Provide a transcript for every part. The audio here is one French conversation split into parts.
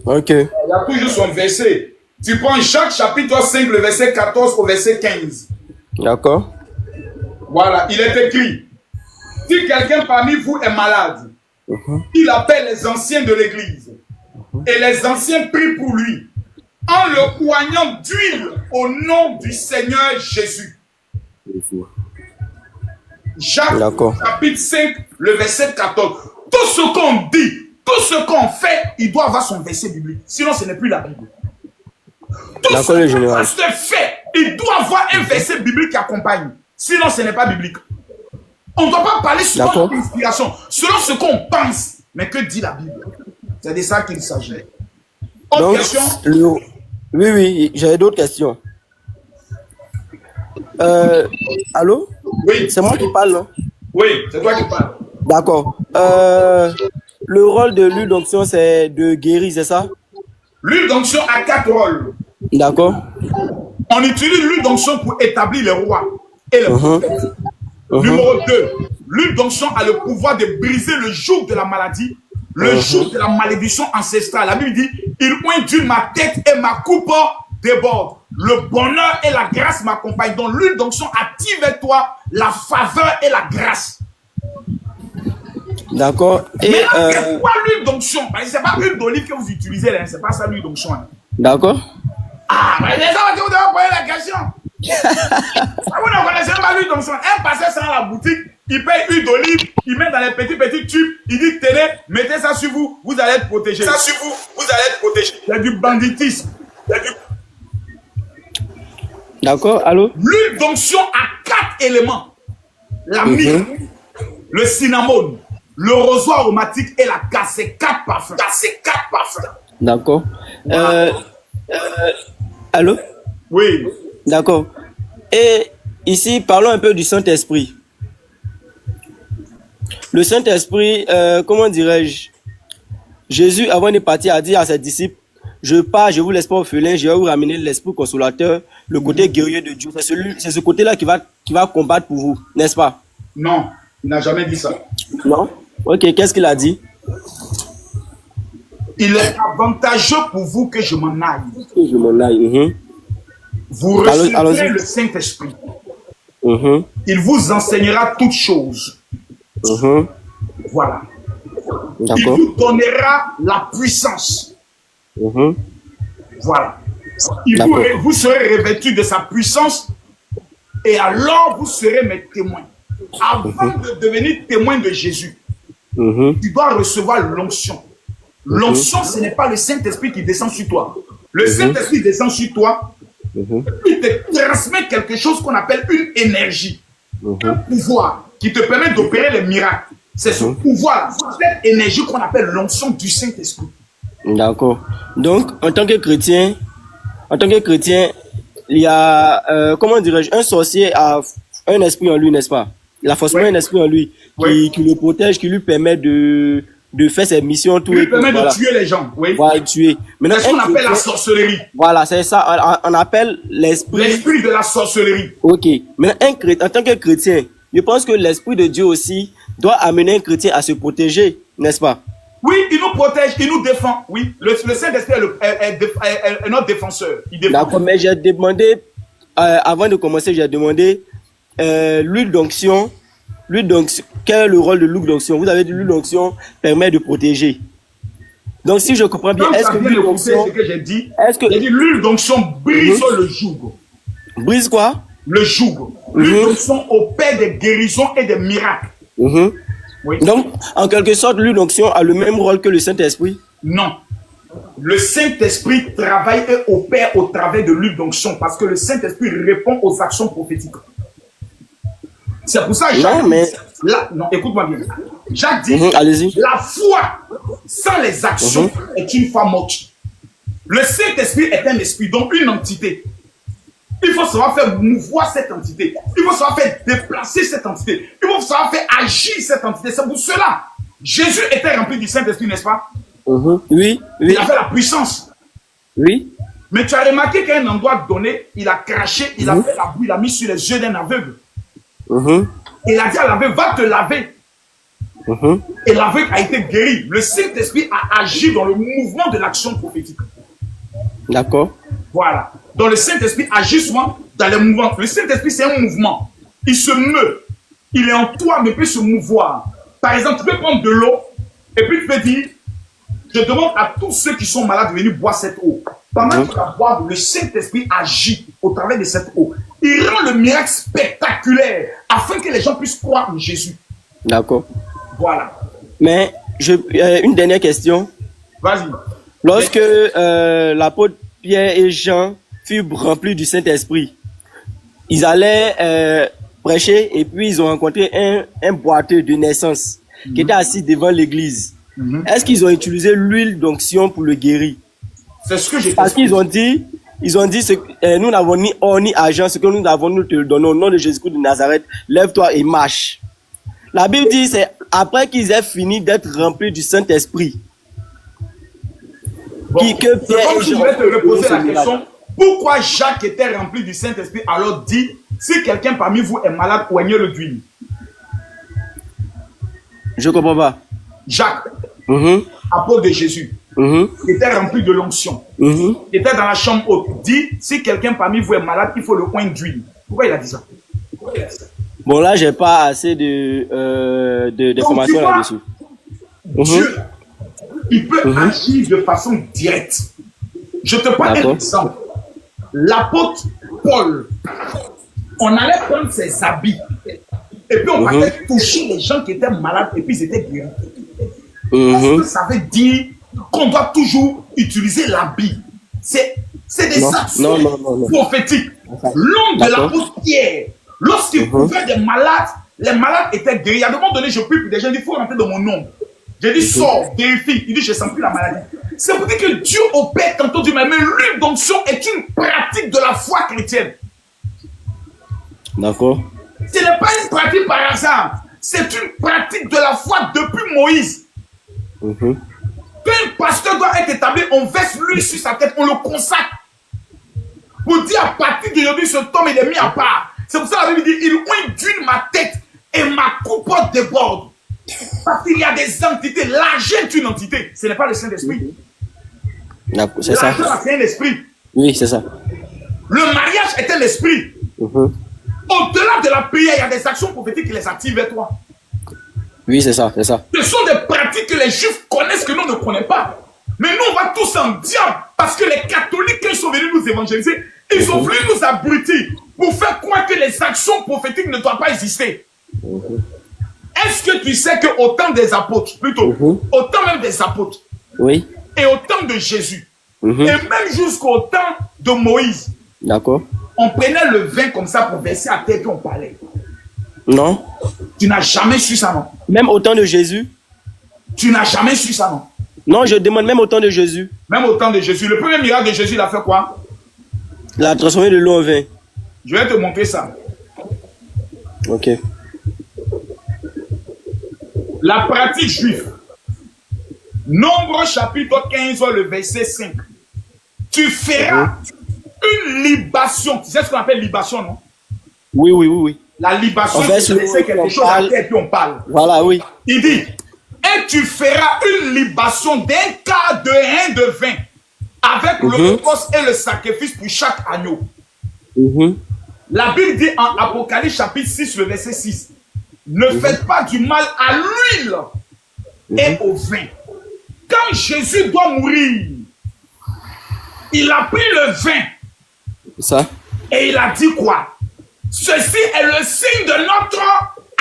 Ok. Il y a toujours son verset. Tu prends Jacques chapitre 5, le verset 14 au verset 15. D'accord. Voilà, il est écrit. Si quelqu'un parmi vous est malade, il appelle les anciens de l'église. Et les anciens prient pour lui, en le coignant d'huile au nom du Seigneur Jésus. Jacques chapitre 5, le verset 14. Tout ce qu'on dit, tout ce qu'on fait, il doit avoir son verset biblique. Sinon, ce n'est plus la Bible. Tout ce que le pasteur fait, il doit avoir un verset biblique qui accompagne. Sinon, ce n'est pas biblique. On ne doit pas parler selon notre inspiration, selon ce qu'on pense. Mais que dit la Bible? C'est de ça qu'il s'agit. Autre question? Oui, j'avais d'autres questions. Allô? Oui. C'est moi qui parle, non? Oui, c'est toi qui parles. D'accord. Le rôle de l'huile d'onction, c'est de guérir, c'est ça? L'huile d'onction a 4 rôles. D'accord. On utilise l'huile d'onction pour établir les rois et les prophètes. Numéro 2, l'huile d'onction a le pouvoir de briser le joug de la maladie, le joug de la malédiction ancestrale. La Bible dit, il oint d'huile ma tête et ma coupe déborde. Le bonheur et la grâce m'accompagnent. Donc l'huile d'onction active en toi la faveur et la grâce. D'accord. Et c'est quoi l'huile d'onction? C'est pas l'huile d'olive que vous utilisez, c'est pas ça l'huile d'onction. D'accord. Ah, mais c'est ça que vous devez poser la question. Vous ne connaissez pas l'huile d'onction. Un pasteur sort à la boutique, il paye huile d'olive, il met dans les petits tubes, il dit tenez, mettez ça sur vous, vous allez être protégé. Ça sur vous, vous allez être protégé. Il y a du banditisme. D'accord, allô? L'huile d'onction a 4 éléments. La myrrhe, le cinnamon, le roseau aromatique et la casse. C'est 4 parfums. D'accord. Allô? Oui. D'accord. Et ici, parlons un peu du Saint-Esprit. Le Saint-Esprit, comment dirais-je? Jésus, avant de partir, a dit à ses disciples, je pars, je vous laisse pas orphelin, je vais vous ramener l'Esprit consolateur, le côté guerrier de Dieu. C'est ce côté-là qui va combattre pour vous, n'est-ce pas? Non, il n'a jamais dit ça. Non? Ok, qu'est-ce qu'il a dit? Il est avantageux pour vous que je m'en aille. Que je m'en aille. Vous recevrez le Saint-Esprit. Il vous enseignera toutes choses. Voilà. Il vous donnera la puissance. Voilà. Vous serez revêtus de sa puissance et alors vous serez mes témoins. Avant de devenir témoin de Jésus, tu dois recevoir l'onction. L'onction, ce n'est pas le Saint-Esprit qui descend sur toi. Le Saint-Esprit descend sur toi, il te transmet quelque chose qu'on appelle une énergie, un pouvoir qui te permet d'opérer les miracles. C'est ce pouvoir, cette énergie qu'on appelle l'onction du Saint-Esprit. D'accord. Donc, en tant que chrétien, il y a, comment dirais-je, un sorcier a un esprit en lui, n'est-ce pas? Il a forcément un esprit en lui qui le protège, qui lui permet de faire ses missions. Qui lui permet de tuer les gens. Voilà, tuer. C'est ce qu'on appelle la sorcellerie. Voilà, c'est ça. On appelle l'esprit. L'esprit de la sorcellerie. Ok. Maintenant, en tant que chrétien, je pense que l'esprit de Dieu aussi doit amener un chrétien à se protéger, n'est-ce pas? Oui, il nous protège, il nous défend. Oui, le Saint-Esprit est notre défenseur. D'accord, mais j'ai demandé, avant de commencer, j'ai demandé l'huile d'onction. Quel est le rôle de l'huile d'onction? Vous avez dit l'huile d'onction permet de protéger. Donc, si je comprends bien, est-ce que l'huile d'onction... J'ai dit l'huile d'onction brise le joug. Brise quoi? Le joug. L'huile d'onction opère des guérisons et des miracles. Oui. Donc, en quelque sorte, l'huile d'onction a le même rôle que le Saint-Esprit? Non. Le Saint-Esprit travaille et opère au travers de l'huile d'onction parce que le Saint-Esprit répond aux actions prophétiques. C'est pour ça que Jacques non, écoute-moi bien. Jacques dit, la foi sans les actions est une foi morte. Le Saint-Esprit est un esprit, donc une entité. Il faut savoir faire mouvoir cette entité. Il faut savoir faire déplacer cette entité. Il faut savoir faire agir cette entité. C'est pour cela. Jésus était rempli du Saint-Esprit, n'est-ce pas? Oui. Il avait la puissance. Oui. Mais tu as remarqué qu'à un endroit donné, il a craché, il a fait la boue, il a mis sur les yeux d'un aveugle. Il a dit à l'aveugle, va te laver. Et l'aveugle a été guéri. Le Saint-Esprit a agi dans le mouvement de l'action prophétique. D'accord. Voilà. Donc le Saint-Esprit agit souvent dans les mouvements. Le Saint-Esprit, c'est un mouvement. Il se meut. Il est en toi, mais peut se mouvoir. Par exemple, tu peux prendre de l'eau et puis tu peux dire, je demande à tous ceux qui sont malades de venir boire cette eau. Pendant que tu vas boire, le Saint-Esprit agit au travers de cette eau. Il rend le miracle spectaculaire afin que les gens puissent croire en Jésus. D'accord. Voilà. Mais une dernière question. Vas-y. Lorsque l'apôtre Pierre et Jean furent remplis du Saint-Esprit, ils allaient prêcher et puis ils ont rencontré un boiteux de naissance qui était assis devant l'église. Est-ce qu'ils ont utilisé l'huile d'onction pour le guérir? C'est ce que j'ai fait. Parce qu'ils ont dit, nous n'avons ni or ni argent, ce que nous avons, nous te le donnons au nom de Jésus-Christ de Nazareth, lève-toi et marche. La Bible dit, c'est après qu'ils aient fini d'être remplis du Saint-Esprit. Bon, c'est comme si je vais te reposer la question, pourquoi Jacques était rempli du Saint-Esprit alors dit, si quelqu'un parmi vous est malade, oignez-le d'huile. Je ne comprends pas. Jacques, apôtre de Jésus, était rempli de l'onction, était dans la chambre haute, dit, si quelqu'un parmi vous est malade, il faut le oindre d'huile. Pourquoi il a dit ça? Bon, là, j'ai pas assez d'informations là-dessus. Dieu, il peut agir de façon directe. Je te prends un exemple. L'apôtre Paul, on allait prendre ses habits et puis on allait toucher les gens qui étaient malades et puis ils étaient guéris. Est-ce que ça veut dire qu'on doit toujours utiliser l'habit? C'est des actions prophétiques. L'homme de l'apôtre Pierre, lorsqu'il couvrait des malades, les malades étaient guéris. À un moment donné, je prie pour des gens, il faut rentrer dans mon nom. J'ai dit, sors, vérifie. Il dit, je ne sens plus la maladie. C'est pour dire que Dieu opère tantôt du même. Mais l'huile d'onction est une pratique de la foi chrétienne. D'accord. Ce n'est pas une pratique par hasard. C'est une pratique de la foi depuis Moïse. Quand un pasteur doit être établi, on verse l'huile sur sa tête, on le consacre. Pour dire à partir d'aujourd'hui, ce homme il est mis à part. C'est pour ça que la Bible dit, il oint d'huile ma tête et ma coupe déborde. Parce qu'il y a des entités. L'argent est une entité. Ce n'est pas le Saint-Esprit. C'est ça. L'argent, c'est un esprit. Oui, c'est ça. Le mariage est un esprit. Au-delà de la prière, il y a des actions prophétiques qui les activent vers toi. Oui, c'est ça, c'est ça. Ce sont des pratiques que les Juifs connaissent que nous ne connaissons pas. Mais nous, on va tous en diable. Parce que les catholiques, quand ils sont venus nous évangéliser, ils ont voulu nous abrutir pour faire croire que les actions prophétiques ne doivent pas exister. Est-ce que tu sais qu'au temps des apôtres, plutôt, au temps même des apôtres, et au temps de Jésus, et même jusqu'au temps de Moïse, on prenait le vin comme ça pour verser à terre et on parlait? Non. Tu n'as jamais su ça, non? Même au temps de Jésus? Tu n'as jamais su ça, non? Non, je demande même au temps de Jésus. Même au temps de Jésus. Le premier miracle de Jésus, il a fait quoi? Il a transformé de l'eau en vin. Je vais te montrer ça. Ok. La pratique juive. Nombre chapitre 15, le verset 5. Tu feras une libation. Tu sais ce qu'on appelle libation, non? Oui, oui, oui, oui. La libation, c'est laisser quelque chose à terre et puis on parle. Voilà, oui. Il dit, et tu feras une libation d'un quart de rein de vin avec l'holocauste et le sacrifice pour chaque agneau. La Bible dit en Apocalypse chapitre 6, le verset 6, ne faites pas du mal à l'huile et au vin. Quand Jésus doit mourir, il a pris le vin ça. Et il a dit quoi? Ceci est le signe de notre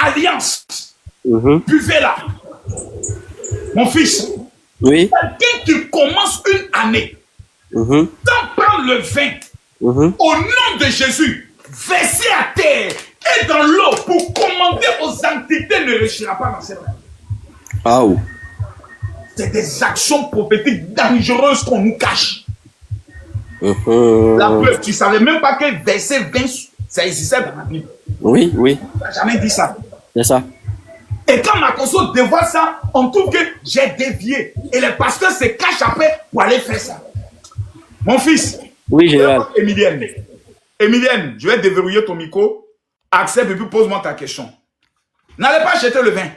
alliance. Buvez-la. Mon fils, quelqu'un qui commence une année, sans prendre le vin, au nom de Jésus, versé à terre et dans l'eau pour commander aux entités, ne réussira pas dans cette année. C'est des actions prophétiques dangereuses qu'on nous cache. La preuve, tu ne savais même pas que verset 20, ça existait dans la Bible. Oui, oui. Tu n'as jamais dit ça. C'est ça. Et quand ma console dévoile ça, on trouve que j'ai dévié. Et les pasteurs se cachent après pour aller faire ça. Mon fils. Oui, général. Emilienne, je vais déverrouiller ton micro. Accepte et puis pose-moi ta question. N'allez pas jeter le vin.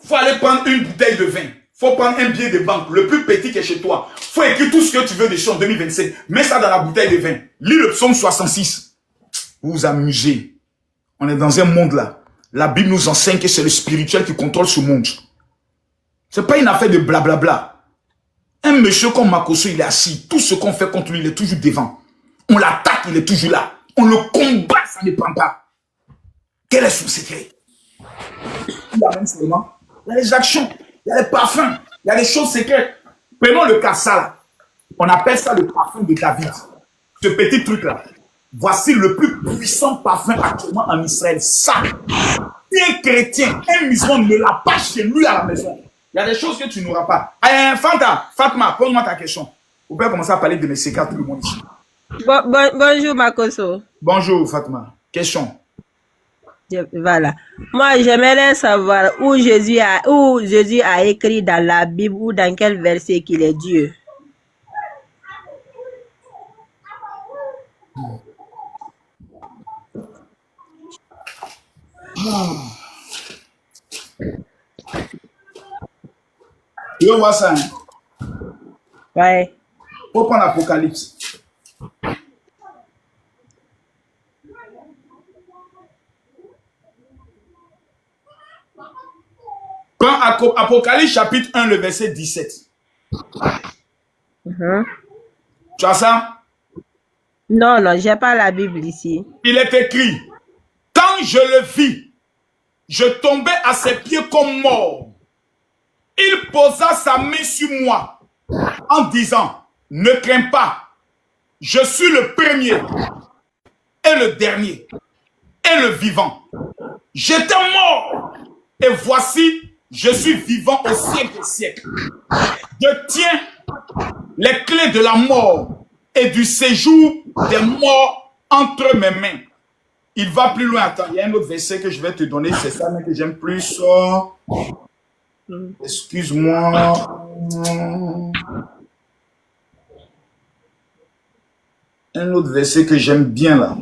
faut aller prendre une bouteille de vin. Faut prendre un billet de banque, le plus petit qui est chez toi. Faut écrire tout ce que tu veux dessus en 2025. Mets ça dans la bouteille de vin. Lis le psaume 66. Vous vous amusez. On est dans un monde là. La Bible nous enseigne que c'est le spirituel qui contrôle ce monde. C'est pas une affaire de blablabla. Un monsieur comme Makoso, il est assis. Tout ce qu'on fait contre lui, il est toujours devant. On l'attaque, il est toujours là. On le combat, ça ne prend pas. Quel est son secret? Il y a même seulement, il y a les actions, il y a les parfums, il y a les choses secrètes. Prenons le cas ça là. On appelle ça le parfum de David. Ce petit truc là. Voici le plus puissant parfum actuellement en Israël. Ça, un chrétien, un musulman ne l'a pas chez lui à la maison. Il y a des choses que tu n'auras pas. Fatma, pose-moi ta question. Vous pouvez commencer à parler de mes secrets à tout le monde ici. Bonjour Makoso. Bonjour Fatma. Question. Voilà. Moi, j'aimerais savoir où Jésus a écrit dans la Bible ou dans quel verset qu'il est Dieu. Tu veux voir ça, hein? Ouais. Faut prendre l'Apocalypse. Prends Apocalypse chapitre 1, le verset 17. Tu as ça? Non, j'ai pas la Bible ici. Il est écrit, quand je le vis, je tombais à ses pieds comme mort. Il posa sa main sur moi en disant, ne crains pas, je suis le premier et le dernier et le vivant. J'étais mort et voici, je suis vivant au siècle des siècles. Je tiens les clés de la mort et du séjour des morts entre mes mains. Il va plus loin. Attends, il y a un autre verset que je vais te donner. C'est ça mais que j'aime plus. Excuse-moi. Un autre verset que j'aime bien là.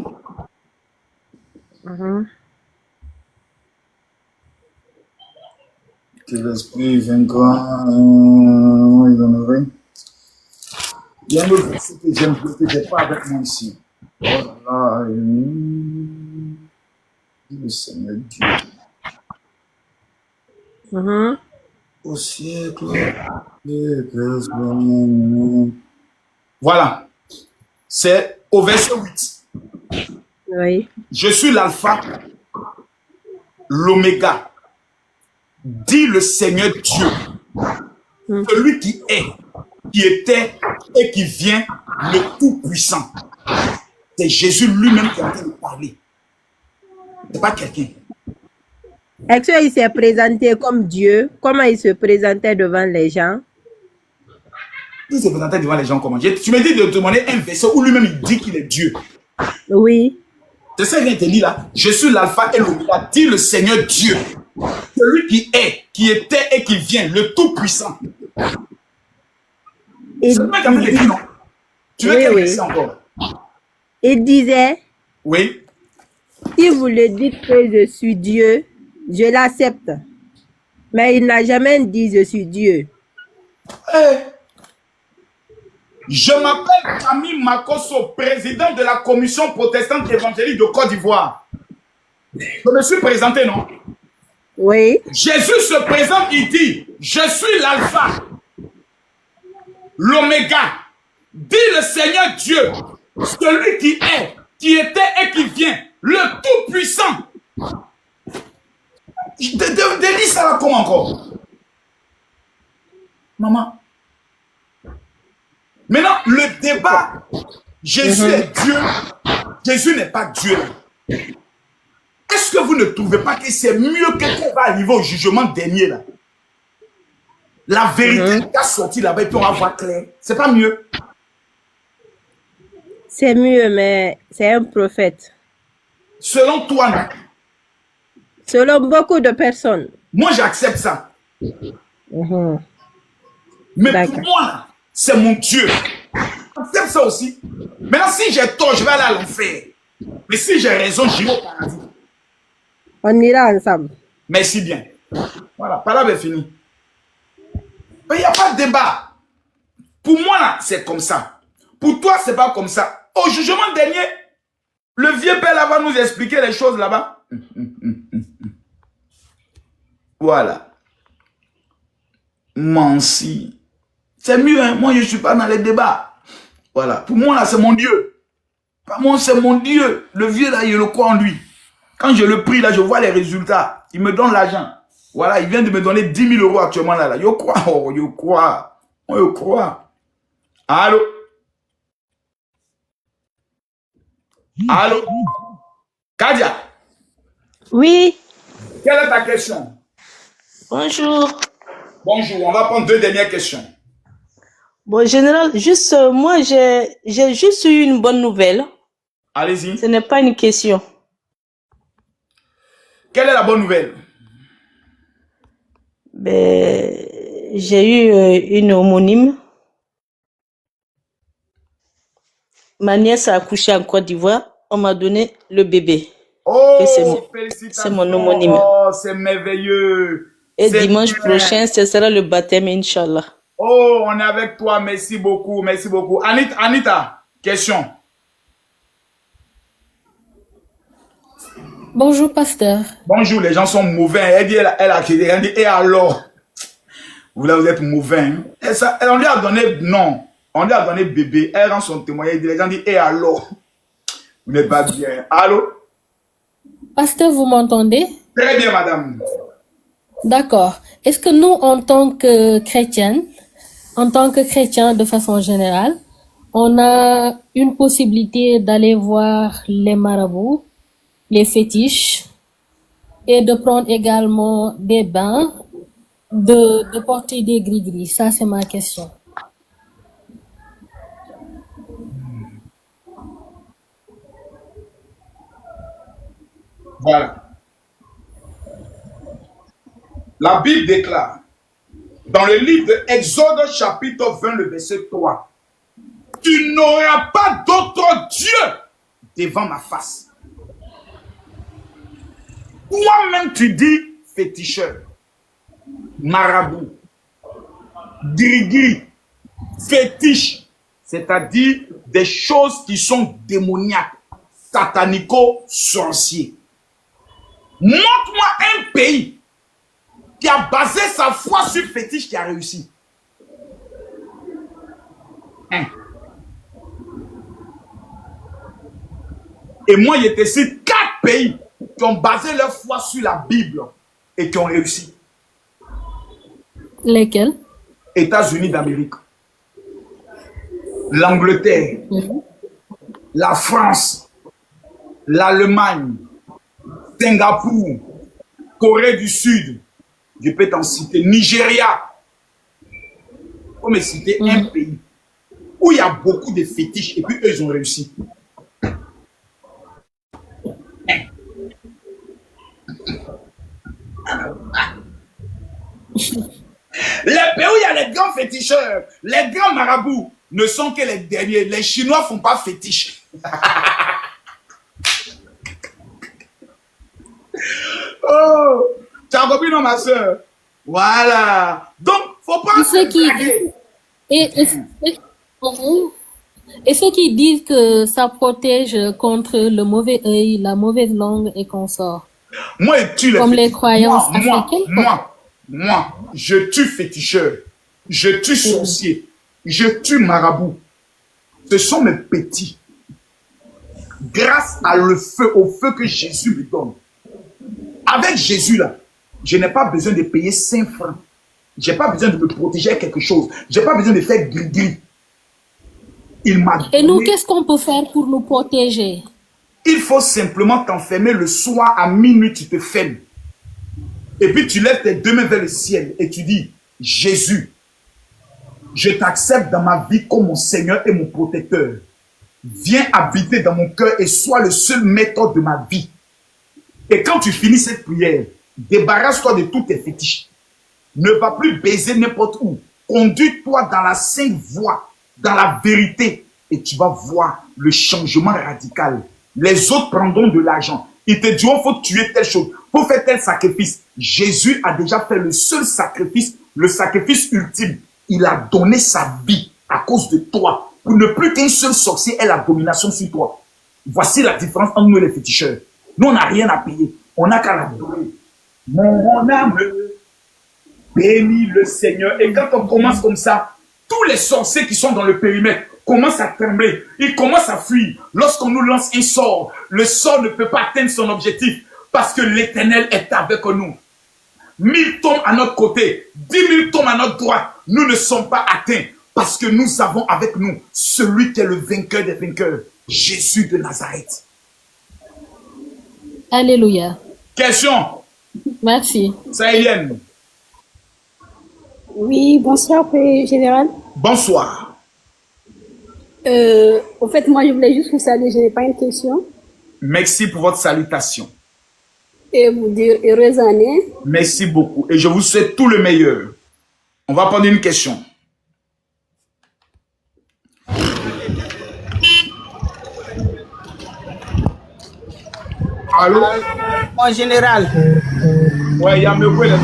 Que l'esprit vaincra. Il y a un autre verset que j'aime bien, que je n'ai pas avec moi ici. Oh là là. Le Seigneur Dieu. Au siècle. Voilà. C'est au verset 8. Oui. Je suis l'alpha, l'oméga, dit le Seigneur Dieu, celui qui est, qui était et qui vient, le Tout-Puissant. C'est Jésus lui-même qui est en train de parler. C'est pas quelqu'un. Est-ce qu'il s'est présenté comme Dieu? Comment il se présentait devant les gens? Il s'est présenté devant les gens comment? Tu me dis de demander un verset où lui-même il dit qu'il est Dieu. Oui. C'est ça qu'il vient te dire là. Je suis l'alpha et l'oméga, dit le Seigneur Dieu. Celui qui est, qui était et qui vient, le Tout-Puissant. C'est pas comme il dit, non? Tu veux qu'elle dise encore? Il disait, oui. Si vous le dites que je suis Dieu, je l'accepte. Mais il n'a jamais dit je suis Dieu. Hey. Je m'appelle Camille Makoso, président de la commission protestante évangélique de Côte d'Ivoire. Je me suis présenté, non? Oui. Jésus se présente, il dit, je suis l'alpha, l'oméga, dit le Seigneur Dieu, celui qui est, qui était et qui vient, le Tout-Puissant. Délis ça là comment encore? Maman. Maintenant, le débat, Jésus est Dieu, Jésus n'est pas Dieu. Est-ce que vous ne trouvez pas que c'est mieux que quand va arriver au jugement dernier là? La vérité qui a sorti là-bas et puis on va voir clair. C'est pas mieux? C'est mieux, mais c'est un prophète. Selon toi, non? Selon beaucoup de personnes. Moi, j'accepte ça. Mais pour moi, c'est mon Dieu. J'accepte ça aussi. Maintenant, si j'ai tort, je vais aller à l'enfer. Mais si j'ai raison, j'irai au paradis. On ira ensemble. Merci bien. Voilà, palabre est finie. Mais il n'y a pas de débat. Pour moi, là, c'est comme ça. Pour toi, c'est pas comme ça. Au jugement dernier, le vieux père là va nous expliquer les choses là-bas. Voilà. Mansi. C'est mieux, hein? Moi, je ne suis pas dans les débats. Voilà. Pour moi, là, c'est mon Dieu. Pas moi, c'est mon Dieu. Le vieux, là, il le croit en lui. Quand je le prie, là, je vois les résultats. Il me donne l'argent. Voilà, il vient de me donner 10 000 € actuellement, là. Je crois, oh, je crois. Oh, je crois. Allô? Allô? Kadia? Oui. Quelle est ta question? Bonjour. Bonjour, on va prendre 2 dernières questions. Bon, général, juste, moi, j'ai juste eu une bonne nouvelle. Allez-y. Ce n'est pas une question. Quelle est la bonne nouvelle? Ben, j'ai eu une homonyme. Ma nièce a accouché en Côte d'Ivoire. On m'a donné le bébé. Oh, félicitations. C'est mon homonyme. Oh, c'est merveilleux. Et dimanche prochain, ce sera le baptême, Inch'Allah. Oh, on est avec toi. Merci beaucoup. Merci beaucoup. Anita, question. Bonjour, pasteur. Bonjour, les gens sont mauvais. Elle dit, elle a dit, et alors? Vous êtes mauvais. Hein? On lui a donné non. On lui a donné bébé. Elle rend son témoignage. Les gens disent, et alors? Vous n'êtes pas bien. Allô? Pasteur, vous m'entendez? Très bien, madame. D'accord. Est-ce que nous, en tant que chrétiens de façon générale, on a une possibilité d'aller voir les marabouts, les fétiches, et de prendre également des bains, de porter des gris-gris? Ça, c'est ma question. Voilà. La Bible déclare, dans le livre de Exode chapitre 20, le verset 3, « Tu n'auras pas d'autre Dieu devant ma face. » Toi-même, tu dis féticheur, marabout, gris-gris, fétiche, c'est-à-dire des choses qui sont démoniaques, satanico-sorciers. Montre-moi un pays qui a basé sa foi sur fétiche qui a réussi. Et moi, je te cite 4 pays qui ont basé leur foi sur la Bible et qui ont réussi. Lesquels? États-Unis d'Amérique, l'Angleterre, la France, l'Allemagne, Singapour, Corée du Sud, je peux t'en citer, Nigeria. Faut me citer un pays où il y a beaucoup de fétiches et puis eux, ils ont réussi. Les pays où il y a les grands féticheurs, les grands marabouts ne sont que les derniers. Les Chinois ne font pas fétiche. Oh, tu as compris, non, ma soeur? Voilà. Donc, faut pas. Et ceux qui disent que ça protège contre le mauvais œil, la mauvaise langue et qu'on sort. Moi, je tue les comme les croyances africaines. Moi, je tue féticheur, je tue sorcier, je tue marabout. Ce sont mes petits. Grâce au feu que Jésus me donne. Avec Jésus là, je n'ai pas besoin de payer 5 francs. Je n'ai pas besoin de me protéger à quelque chose. Je n'ai pas besoin de faire gris-gris. Il m'a donné... Et nous, qu'est-ce qu'on peut faire pour nous protéger? Il faut simplement t'enfermer le soir à minuit, tu te fermes. Et puis tu lèves tes 2 mains vers le ciel et tu dis, Jésus, je t'accepte dans ma vie comme mon Seigneur et mon protecteur. Viens habiter dans mon cœur et sois le seul maître de ma vie. Et quand tu finis cette prière, débarrasse-toi de tous tes fétiches. Ne va plus baiser n'importe où. Conduis-toi dans la sainte voie, dans la vérité, et tu vas voir le changement radical. Les autres prendront de l'argent. Ils te diront, faut tuer telle chose, faut faire tel sacrifice. Jésus a déjà fait le seul sacrifice, le sacrifice ultime. Il a donné sa vie à cause de toi, pour ne plus qu'un seul sorcier ait la domination sur toi. Voici la différence entre nous et les féticheurs. Nous, on n'a rien à payer. On n'a qu'à l'adorer. Mon âme bénit le Seigneur. Et quand on commence comme ça, tous les sorciers qui sont dans le périmètre commencent à trembler. Ils commencent à fuir. Lorsqu'on nous lance un sort, le sort ne peut pas atteindre son objectif parce que l'Éternel est avec nous. 1000 tombent à notre côté, 10 000 tombent à notre droite. Nous ne sommes pas atteints parce que nous avons avec nous celui qui est le vainqueur des vainqueurs, Jésus de Nazareth. Alléluia. Question. Merci. Sahélienne. Oui, bonsoir, Père Général. Bonsoir. Au fait, moi, je voulais juste vous saluer, je n'ai pas une question. Merci pour votre salutation. Et vous dire heureuse année. Merci beaucoup. Et je vous souhaite tout le meilleur. On va prendre une question. Allô? En général. Ouais, il y a me quoi là.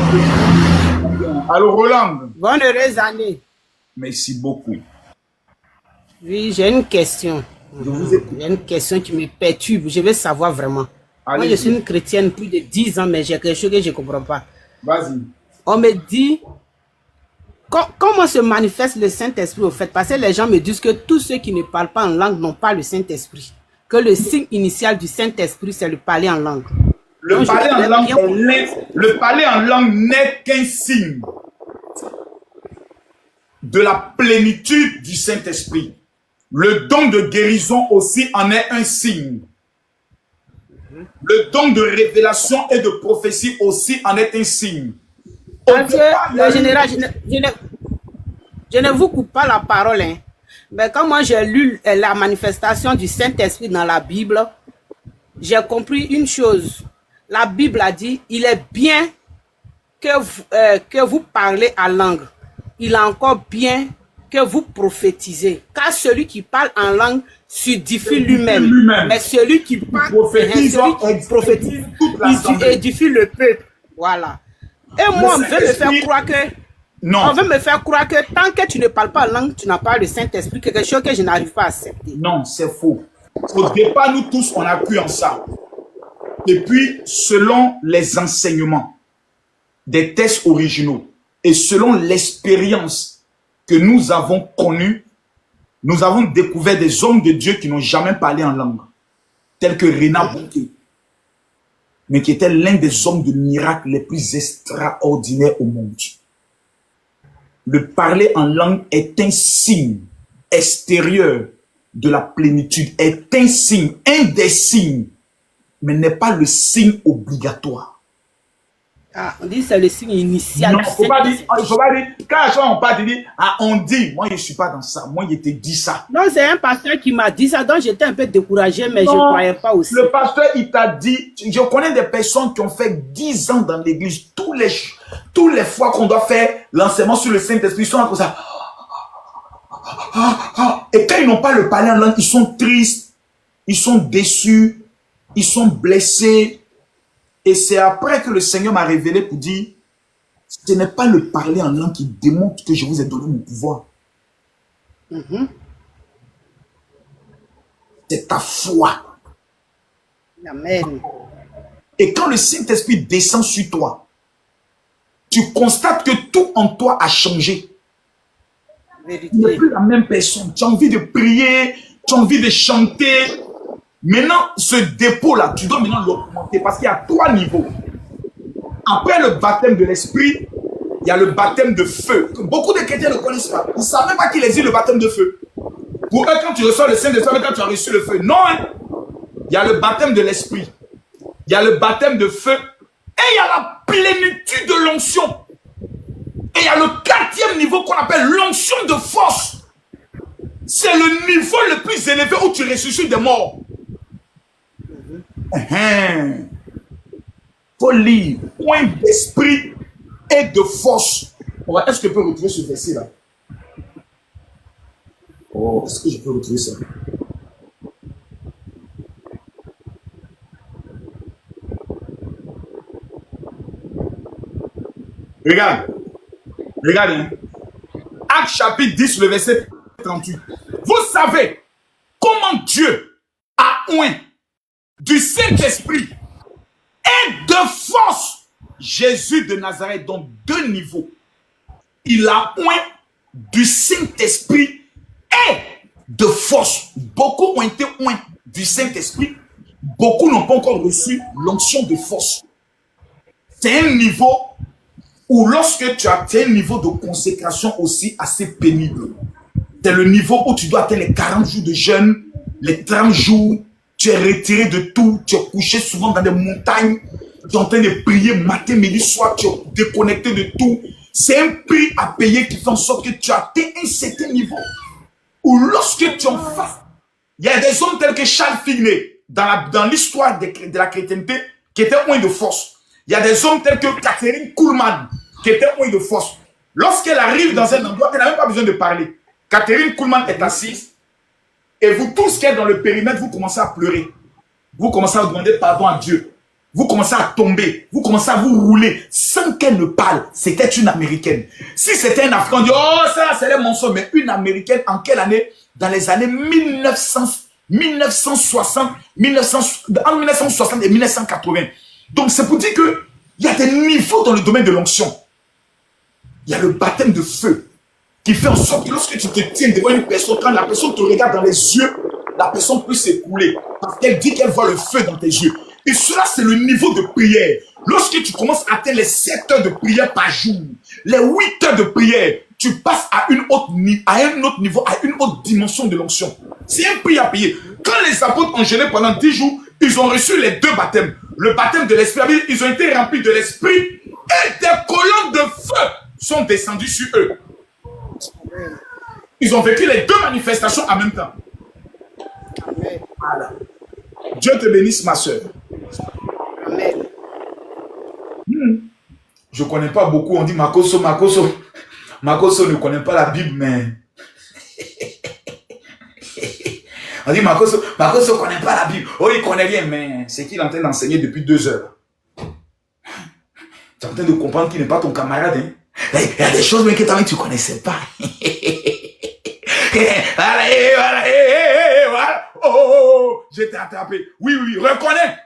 Allô, Roland? Bonne heureuse année. Merci beaucoup. Oui, j'ai une question. Je vous écoute. J'ai une question qui me perturbe. Je veux savoir vraiment. Moi, je suis une chrétienne plus de 10 ans, mais j'ai quelque chose que je ne comprends pas. Vas-y. On me dit, comment se manifeste le Saint-Esprit au fait? Parce que les gens me disent que tous ceux qui ne parlent pas en langue n'ont pas le Saint-Esprit. Que le signe initial du Saint-Esprit, c'est le parler en langue. Le parler en langue n'est qu'un signe de la plénitude du Saint-Esprit. Le don de guérison aussi en est un signe. Le don de révélation et de prophétie aussi en est un signe. Parce que, le général, je ne vous coupe pas la parole, hein. Mais quand moi j'ai lu la manifestation du Saint-Esprit dans la Bible, j'ai compris une chose. La Bible a dit, il est bien que vous parlez en langue. Il est encore bien que vous prophétisez. Car celui qui parle en langue s'édifie lui-même. Mais celui qui parle, prophétise, il édifie le peuple. Voilà. Et moi, on veut me faire croire que... Non. On veut me faire croire que tant que tu ne parles pas en langue, tu n'as pas le Saint-Esprit, quelque chose que je n'arrive pas à accepter. Non, c'est faux. Au départ, nous tous, on a cru en ça. Et puis, selon les enseignements des textes originaux et selon l'expérience que nous avons connue, nous avons découvert des hommes de Dieu qui n'ont jamais parlé en langue, tels que Rena Bouquet, mais qui était l'un des hommes de miracles les plus extraordinaires au monde. Le parler en langue est un signe extérieur de la plénitude, est un signe, un des signes, mais n'est pas le signe obligatoire. Ah, on dit que c'est le signe initial. Non, il ne faut pas dire, quand on parle, on dit, moi je ne suis pas dans ça, moi je te dis ça. Non, c'est un pasteur qui m'a dit ça, donc j'étais un peu découragé, mais non, je ne croyais pas aussi. Le pasteur, il t'a dit, je connais des personnes qui ont fait 10 ans dans l'église, tous les fois qu'on doit faire l'enseignement sur le Saint-Esprit, ils sont là comme ça. Et quand ils n'ont pas le parler en langue, ils sont tristes, ils sont déçus, ils sont blessés. Et c'est après que le Seigneur m'a révélé pour dire, ce n'est pas le parler en langue qui démontre que je vous ai donné mon pouvoir. C'est ta foi. Amen. Et quand le Saint-Esprit descend sur toi, tu constates que tout en toi a changé. Tu n'es plus la même personne. Tu as envie de prier, tu as envie de chanter. Maintenant, ce dépôt-là, tu dois maintenant l'augmenter parce qu'il y a 3 niveaux. Après le baptême de l'esprit, il y a le baptême de feu. Beaucoup de chrétiens ne connaissent pas. Ils ne savent même pas qu'il existe le baptême de feu. Pour eux, quand tu reçois le Saint-Esprit, quand tu as reçu le feu. Non, hein? Il y a le baptême de l'esprit. Il y a le baptême de feu. Et il y a la plénitude de l'onction. Et il y a le 4e niveau qu'on appelle l'onction de force. C'est le niveau le plus élevé où tu ressuscites des morts. Faut lire. Point d'esprit et de force. Est-ce que je peux retrouver ce verset-là? Oh, est-ce que je peux retrouver ça? Regarde. Regarde. Hein. Acte chapitre 10, le verset 38. Vous savez comment Dieu a oint du Saint-Esprit et de force Jésus de Nazareth dans 2 niveaux. Il a oint du Saint-Esprit et de force. Beaucoup ont été oints du Saint-Esprit. Beaucoup n'ont pas encore reçu l'onction de force. C'est un niveau où lorsque tu as un niveau de consécration aussi assez pénible. C'est le niveau où tu dois atteindre les 40 jours de jeûne, les 30 jours, tu es retiré de tout, tu es couché souvent dans des montagnes, tu es en train de prier matin, midi, soir, tu es déconnecté de tout. C'est un prix à payer qui fait en sorte que tu atteins un certain niveau. Ou lorsque tu en fasses, il y a des hommes tels que Charles Figney, dans l'histoire de la chrétienté, qui étaient oints de force. Il y a des hommes tels que Catherine Kuhlman, qui était oint de force. Lorsqu'elle arrive dans un endroit, elle n'a même pas besoin de parler. Catherine Kuhlman est assise, et vous tous qui êtes dans le périmètre, vous commencez à pleurer. Vous commencez à demander pardon à Dieu. Vous commencez à tomber, vous commencez à vous rouler sans qu'elle ne parle. C'était une Américaine. Si c'était un Africain, on dit, oh, ça, c'est les mensonges. Mais une Américaine, en quelle année? Dans les années 1960, entre 1960 et 1980. Donc, c'est pour dire qu'il y a des niveaux dans le domaine de l'onction. Il y a le baptême de feu qui fait en sorte que lorsque tu te tiens devant une personne, quand la personne te regarde dans les yeux, la personne peut s'écouler parce qu'elle dit qu'elle voit le feu dans tes yeux. Et cela, c'est le niveau de prière. Lorsque tu commences à atteindre les 7 heures de prière par jour, les 8 heures de prière, tu passes à un autre niveau, à une autre dimension de l'onction. C'est un prix à payer. Quand les apôtres ont jeûné pendant 10 jours, ils ont reçu les 2 baptêmes. Le baptême de l'esprit, ils ont été remplis de l'esprit et des colonnes de feu sont descendues sur eux. Ils ont vécu les 2 manifestations en même temps. Voilà. Dieu te bénisse, ma soeur. Amen. Je ne connais pas beaucoup. On dit Makoso. Makoso ne connaît pas la Bible, mais... On dit Makoso ne connaît pas la Bible. Oh, il ne connaît rien, mais c'est qu'il est en train d'enseigner depuis 2 heures. Tu es en train de comprendre qu'il n'est pas ton camarade. Hein? Il y a des choses même que tu ne connaissais pas. Voilà. Oh, je t'ai attrapé. Oui, reconnais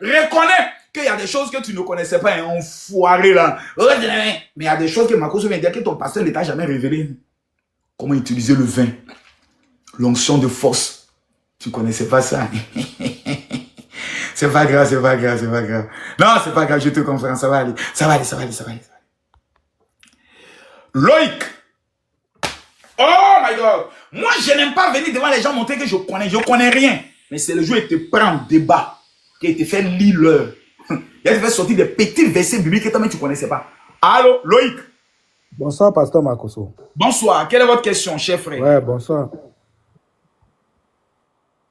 qu'il y a des choses que tu ne connaissais pas, hein, enfoiré là. Mais il y a des choses que Makoso vient dire que ton pasteur ne t'a jamais révélé. Comment utiliser le vin, l'onction de force. Tu ne connaissais pas ça. C'est pas grave. Non, c'est pas grave, je te comprends, ça va aller. Loïc. Oh my God. Moi, je n'aime pas venir devant les gens montrer que je connais rien. Mais c'est le jour où il te prend en débat, qu'il te fait lire l'heure. Il te fait sortir des petits versets bibliques que toi-même tu ne connaissais pas. Allô, Loïc. Bonsoir, pasteur Makoso. Bonsoir. Quelle est votre question, cher frère? Ouais, bonsoir.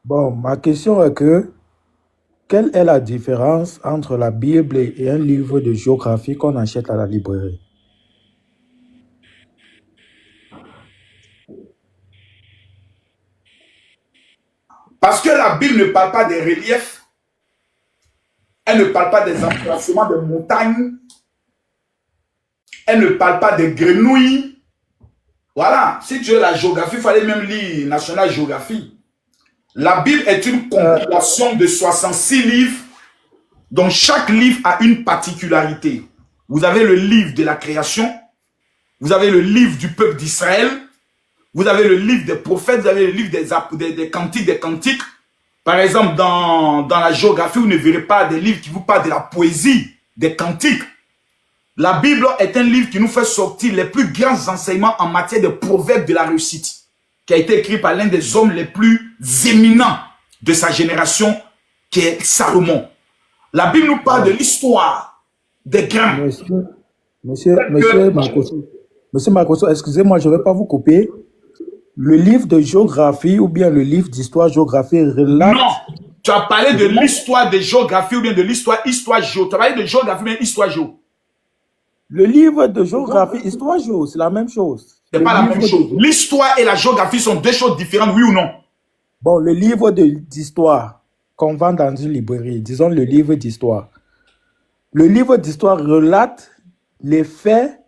Bon, ma question est que, quelle est la différence entre la Bible et un livre de géographie qu'on achète à la librairie? Parce que la Bible ne parle pas des reliefs, elle ne parle pas des emplacements de montagnes, elle ne parle pas des grenouilles. Voilà, si tu veux la géographie, il fallait même lire National Geography. La Bible est une compilation de 66 livres, dont chaque livre a une particularité. Vous avez le livre de la création, vous avez le livre du peuple d'Israël, vous avez le livre des prophètes, vous avez le livre des cantiques. Par exemple, dans la géographie, vous ne verrez pas des livres qui vous parlent de la poésie, des cantiques. La Bible est un livre qui nous fait sortir les plus grands enseignements en matière de proverbes de la réussite, qui a été écrit par l'un des hommes les plus éminents de sa génération, qui est Salomon. La Bible nous parle de l'histoire des grands. Monsieur Makoso, excusez-moi, je ne vais pas vous couper. Le livre de géographie ou bien le livre d'histoire-géographie relate... Non, tu as parlé de l'histoire de géographie ou bien de l'histoire-géo. Tu as parlé de géographie ou bien histoire-géo. Le livre de géographie, histoire-géo, c'est la même chose. C'est pas la même chose. L'histoire et la géographie sont 2 choses différentes, oui ou non? Bon, le livre d'histoire qu'on vend dans une librairie, disons le livre d'histoire. Le livre d'histoire relate les faits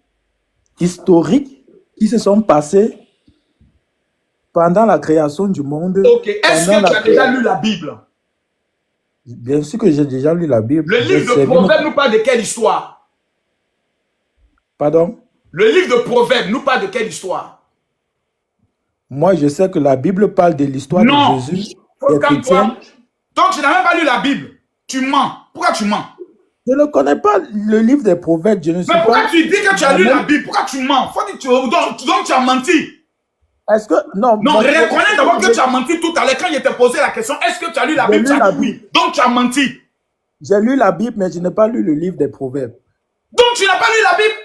historiques qui se sont passés pendant la création du monde. Ok. Est-ce que tu as déjà lu la Bible? Bien sûr que j'ai déjà lu la Bible. Le livre de Proverbes nous parle de quelle histoire? Pardon? Le livre de Proverbes nous parle de quelle histoire? Moi, je sais que la Bible parle de l'histoire de Jésus. Faut calme-toi. Donc, tu n'as même pas lu la Bible. Tu mens. Pourquoi tu mens? Je ne connais pas le livre des Proverbes. Je ne suis Mais pourquoi pas... tu dis que tu as lu la Bible? Pourquoi tu mens? Faut dire donc tu as menti. Est-ce que... Non, non, reconnais d'abord que tu as menti tout à l'heure quand je t'ai posé la question. Est-ce que tu as lu la Bible? Tu as dit oui. Donc tu as menti. J'ai lu la Bible, mais je n'ai pas lu le livre des Proverbes. Donc tu n'as pas lu la Bible?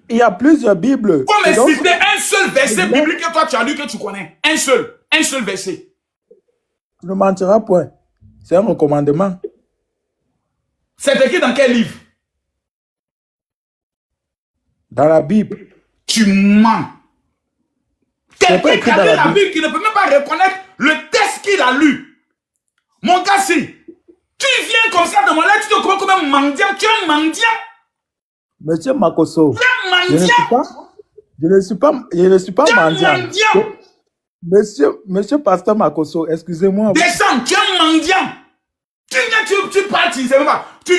Il y a plusieurs Bibles. Faut me citer un seul verset biblique que toi tu as lu que tu connais. Un seul verset. Tu ne mentiras point. C'est un recommandement. C'est écrit dans quel livre? Dans la Bible. Tu mens. Quelqu'un qui a lu la Bible qui ne peut même pas reconnaître le texte qu'il a lu. Mon gars, si tu viens comme ça dans mon live, tu te crois comme un mendiant. Tu es un mendiant. Monsieur Makoso, tu es un mendiant. Je ne suis pas mendiant. Monsieur Pasteur Makoso, excusez-moi. Descends, tu es un mendiant. Tu parles, tu ne sais pas. Tu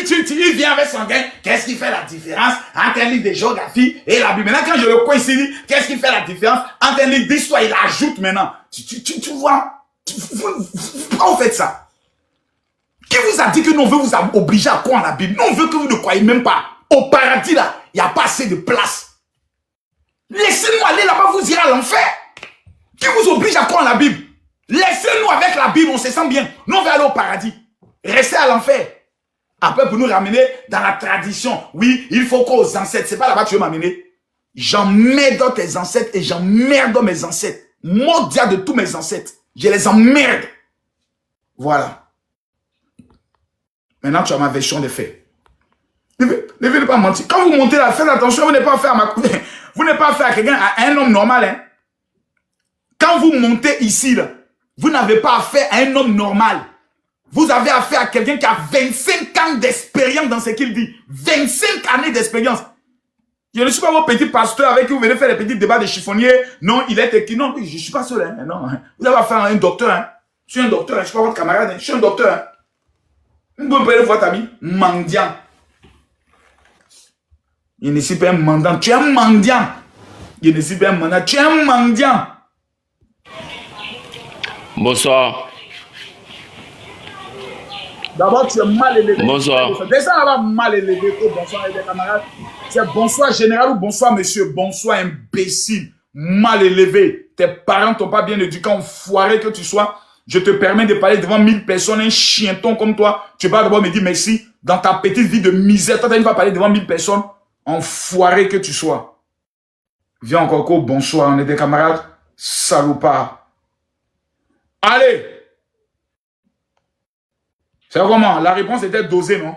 viens avec son gain. Qu'est-ce qui fait la différence entre un livre de géographie et la Bible? Maintenant, quand je le coïncide, qu'est-ce qui fait la différence entre un livre d'histoire? Il ajoute maintenant. Tu vois. Pourquoi vous faites ça? Qui vous a dit que nous, on veut vous obliger à croire en la Bible? Nous, on veut que vous ne croyez même pas. Au paradis, là, il n'y a pas assez de place. Laissez-nous aller là-bas, vous irez à l'enfer. Qui vous oblige à croire en la Bible? Laissez-nous avec la Bible, on se sent bien. Nous, on va aller au paradis. Restez à l'enfer. Après, pour nous ramener dans la tradition. Oui, il faut qu'aux ancêtres. C'est pas là-bas que tu veux m'amener. J'emmerde tes ancêtres et j'emmerde mes ancêtres. Mordia de tous mes ancêtres. Je les emmerde. Voilà. Maintenant, tu as ma version des faits. Ne venez pas mentir. Quand vous montez là, faites attention, vous n'êtes pas affaire à vous n'êtes pas affaire à quelqu'un, à un homme normal. Hein. Quand vous montez ici, là, vous n'avez pas affaire à un homme normal. Vous avez affaire à quelqu'un qui a 25 ans d'expérience dans ce qu'il dit. 25 années d'expérience. Je ne suis pas votre petit pasteur avec qui vous venez faire des petits débats de chiffonniers. Non, il est écrit. Non, je ne suis pas seul. Hein. Non. Vous avez affaire à un docteur. Hein. Je suis un docteur. Hein. Je ne suis pas votre camarade. Hein. Je suis un docteur. Hein. Vous pouvez me parler de votre ami. Mendiant. Je ne suis pas un mendiant. Tu es un mendiant. Je ne suis pas un mendiant. Tu es un mendiant. Bonsoir. D'abord, tu es mal élevé. Bonsoir. Descends là-bas mal élevé. Oh, bonsoir, les camarades. C'est bonsoir général ou bonsoir monsieur. Bonsoir imbécile. Mal élevé. Tes parents t'ont pas bien éduqué, enfoiré que tu sois. Je te permets de parler devant 1000 personnes, un chienton comme toi. Tu vas d'abord me dire merci. Dans ta petite vie de misère, toi, tu vas parler devant 1000 personnes. Enfoiré que tu sois. Viens encore, bonsoir, on est des camarades. Salopard. Allez. C'est comment? La réponse était dosée, non?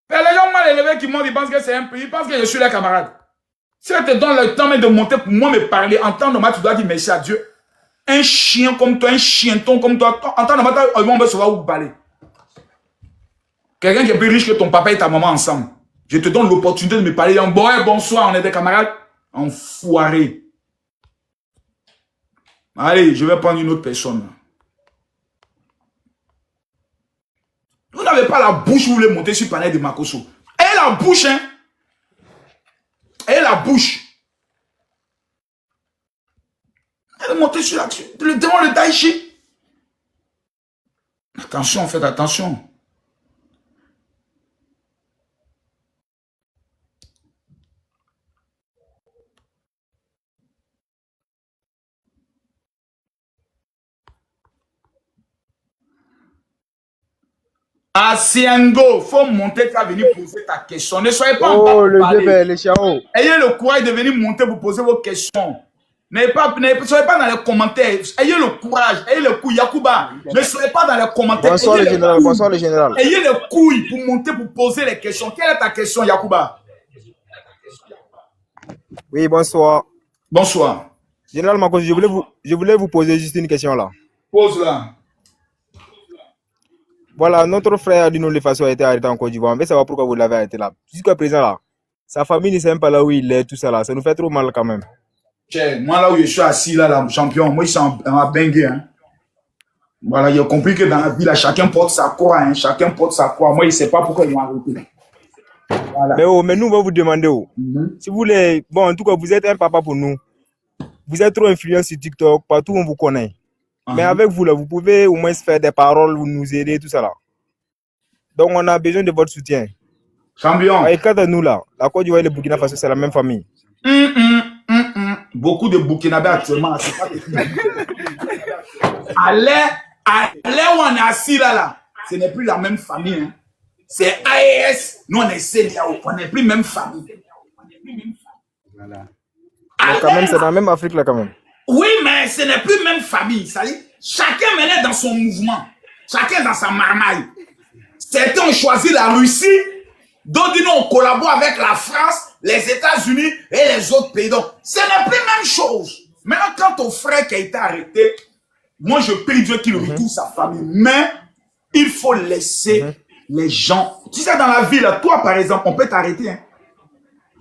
Mais les gens mal élevés qui montent, ils pensent que c'est un pays, ils pensent que je suis leur camarade. Si on te donne le temps de monter pour moi me parler, en temps normal, tu dois dire merci à Dieu. Un chien comme toi, un chienton comme toi, en temps normal, on va savoir où vous parler. Quelqu'un qui est plus riche que ton papa et ta maman ensemble. Je te donne l'opportunité de me parler. Bon, ouais, bonsoir, on est des camarades. Enfoiré. Allez, je vais prendre une autre personne. Vous n'avez pas la bouche, vous voulez monter sur le panel de Makoso. Et la bouche, hein. Et la bouche. Elle est montée sur la... devant le Daichi. Attention, faites attention. Asiengo, faut monter, tu vas venir poser ta question. Ne soyez pas en bas pour parler. Ayez le courage de venir monter pour poser vos questions. Ne soyez pas dans les commentaires. Ayez le courage, ayez le couille. Yacouba, ne soyez pas dans les commentaires. Bonsoir le général, bonsoir le général. Ayez le couille pour monter, pour poser les questions. Quelle est ta question, Yacouba? Oui, bonsoir. Bonsoir. Général Makoso, je voulais vous poser juste une question là. Pose-la. Voilà, notre frère Dino Lefaso a été arrêté en Côte d'Ivoire. On veut savoir pourquoi vous l'avez arrêté là. Jusqu'à présent là, Sa famille ne sait même pas là où il est, tout ça là. Ça nous fait trop mal quand même. Moi, là où je suis assis, là, champion, moi, je suis en Bengue. Hein. Voilà, il a compris que dans la vie, là, chacun porte sa croix. Hein. Chacun porte sa croix. Moi, il ne sait pas pourquoi ils m'ont arrêté. Voilà. Mais nous, on va vous demander. Si vous voulez, bon, en tout cas, vous êtes un papa pour nous. Vous êtes trop influent sur TikTok, partout on vous connaît. Mais avec vous, là, vous pouvez au moins faire des paroles, vous nous aider, tout ça là. Donc, on a besoin de votre soutien. Champion. Et quand nous là, la Côte d'Ivoire et le Burkina Faso, c'est la même famille. Beaucoup de Burkinabés actuellement, c'est pas allez où on est assis là, ce n'est plus la même famille. Hein. C'est AES, nous on est CDAO, on n'est plus même famille. Voilà. Mais quand même, c'est dans la même Afrique là quand même. Oui, mais ce n'est plus même famille. Ça dit, chacun menait dans son mouvement, chacun dans sa marmaille. Certains ont choisi la Russie, d'autres nous on collabore avec la France, les États-Unis et les autres pays. Donc, ce n'est plus la même chose. Maintenant, quand ton frère qui a été arrêté, moi je prie Dieu qu'il retrouve sa famille. Mais il faut laisser les gens. Tu sais, dans la vie, là, toi par exemple, on peut t'arrêter. Hein.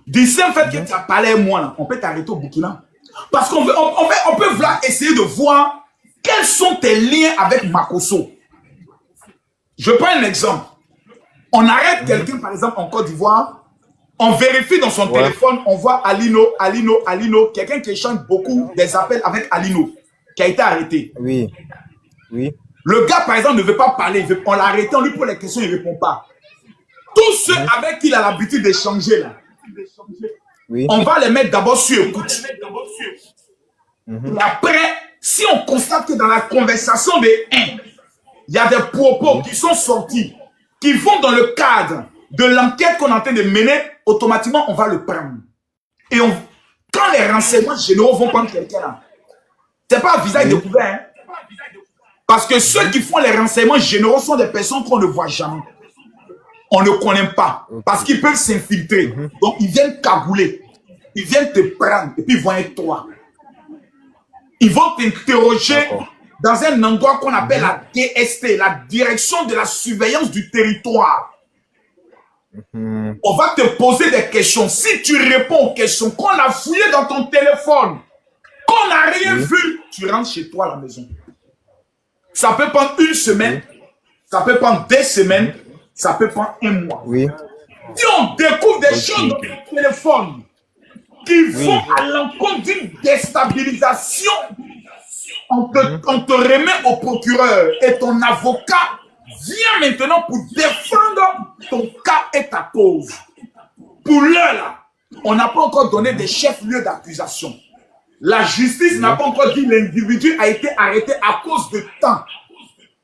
Du simple fait que tu as parlé à moi, là, on peut t'arrêter au Burkina. Parce qu'on peut vouloir essayer de voir quels sont tes liens avec Makosso. Je prends un exemple. On arrête quelqu'un, par exemple, en Côte d'Ivoire. On vérifie dans son téléphone, on voit Alino, quelqu'un qui échange beaucoup des appels avec Alino, qui a été arrêté. Oui. Le gars, par exemple, ne veut pas parler. On l'a arrêté, on lui pose les questions, il ne répond pas. Tous ceux avec qui il a l'habitude d'échanger, là, on va les mettre d'abord sur écoute. Après, si on constate que dans la conversation des uns, il y a des propos qui sont sortis, qui vont dans le cadre de l'enquête qu'on est en train de mener, automatiquement, on va le prendre. Et quand les renseignements généraux vont prendre quelqu'un là, ce n'est pas un visage découvert. Hein? Parce que ceux qui font les renseignements généraux sont des personnes qu'on ne voit jamais. On ne connaît pas. Parce qu'ils peuvent s'infiltrer. Donc, ils viennent cagouler. Ils viennent te prendre et puis ils vont être toi. Ils vont t'interroger dans un endroit qu'on appelle la DST, la Direction de la Surveillance du Territoire. On va te poser des questions. Si tu réponds aux questions qu'on a fouillées dans ton téléphone, qu'on n'a rien vu, tu rentres chez toi à la maison. Ça peut prendre une semaine, ça peut prendre 2 semaines, ça peut prendre 1 mois. Si on découvre des choses dans ton téléphone qui vont à l'encontre d'une déstabilisation, on te remet au procureur et ton avocat vient maintenant pour défendre ton cas et ta cause. Pour l'heure, là, on n'a pas encore donné des chefs-lieux d'accusation. La justice n'a pas encore dit l'individu a été arrêté à cause de temps.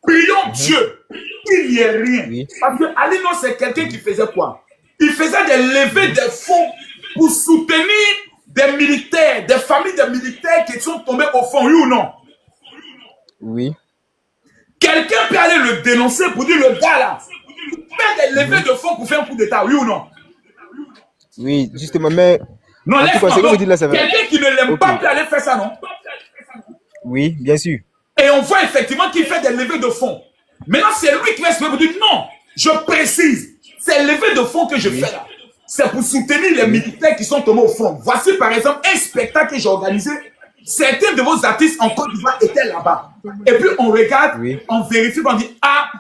Prions Dieu qu'il n'y ait rien. Parce que Alino, c'est quelqu'un qui faisait quoi? Il faisait des levées de fonds pour soutenir des militaires, des familles de militaires qui sont tombés au fond, oui ou non? Oui. Quelqu'un peut aller le dénoncer pour dire le gars là, il fait des levées de fonds pour faire un coup d'état, oui ou non? Oui, justement, mais... Non, laisse-moi. Quelqu'un qui ne l'aime pas peut aller faire ça, non? Oui, bien sûr. Et on voit effectivement qu'il fait des levées de fonds. Maintenant, c'est lui qui va se dire non, je précise, ces levées de fonds que je fais là, c'est pour soutenir les militaires qui sont tombés au front. Voici par exemple un spectacle que j'ai organisé. Certains de vos artistes en Côte d'Ivoire étaient là-bas. Et puis on regarde, on vérifie, on dit ah,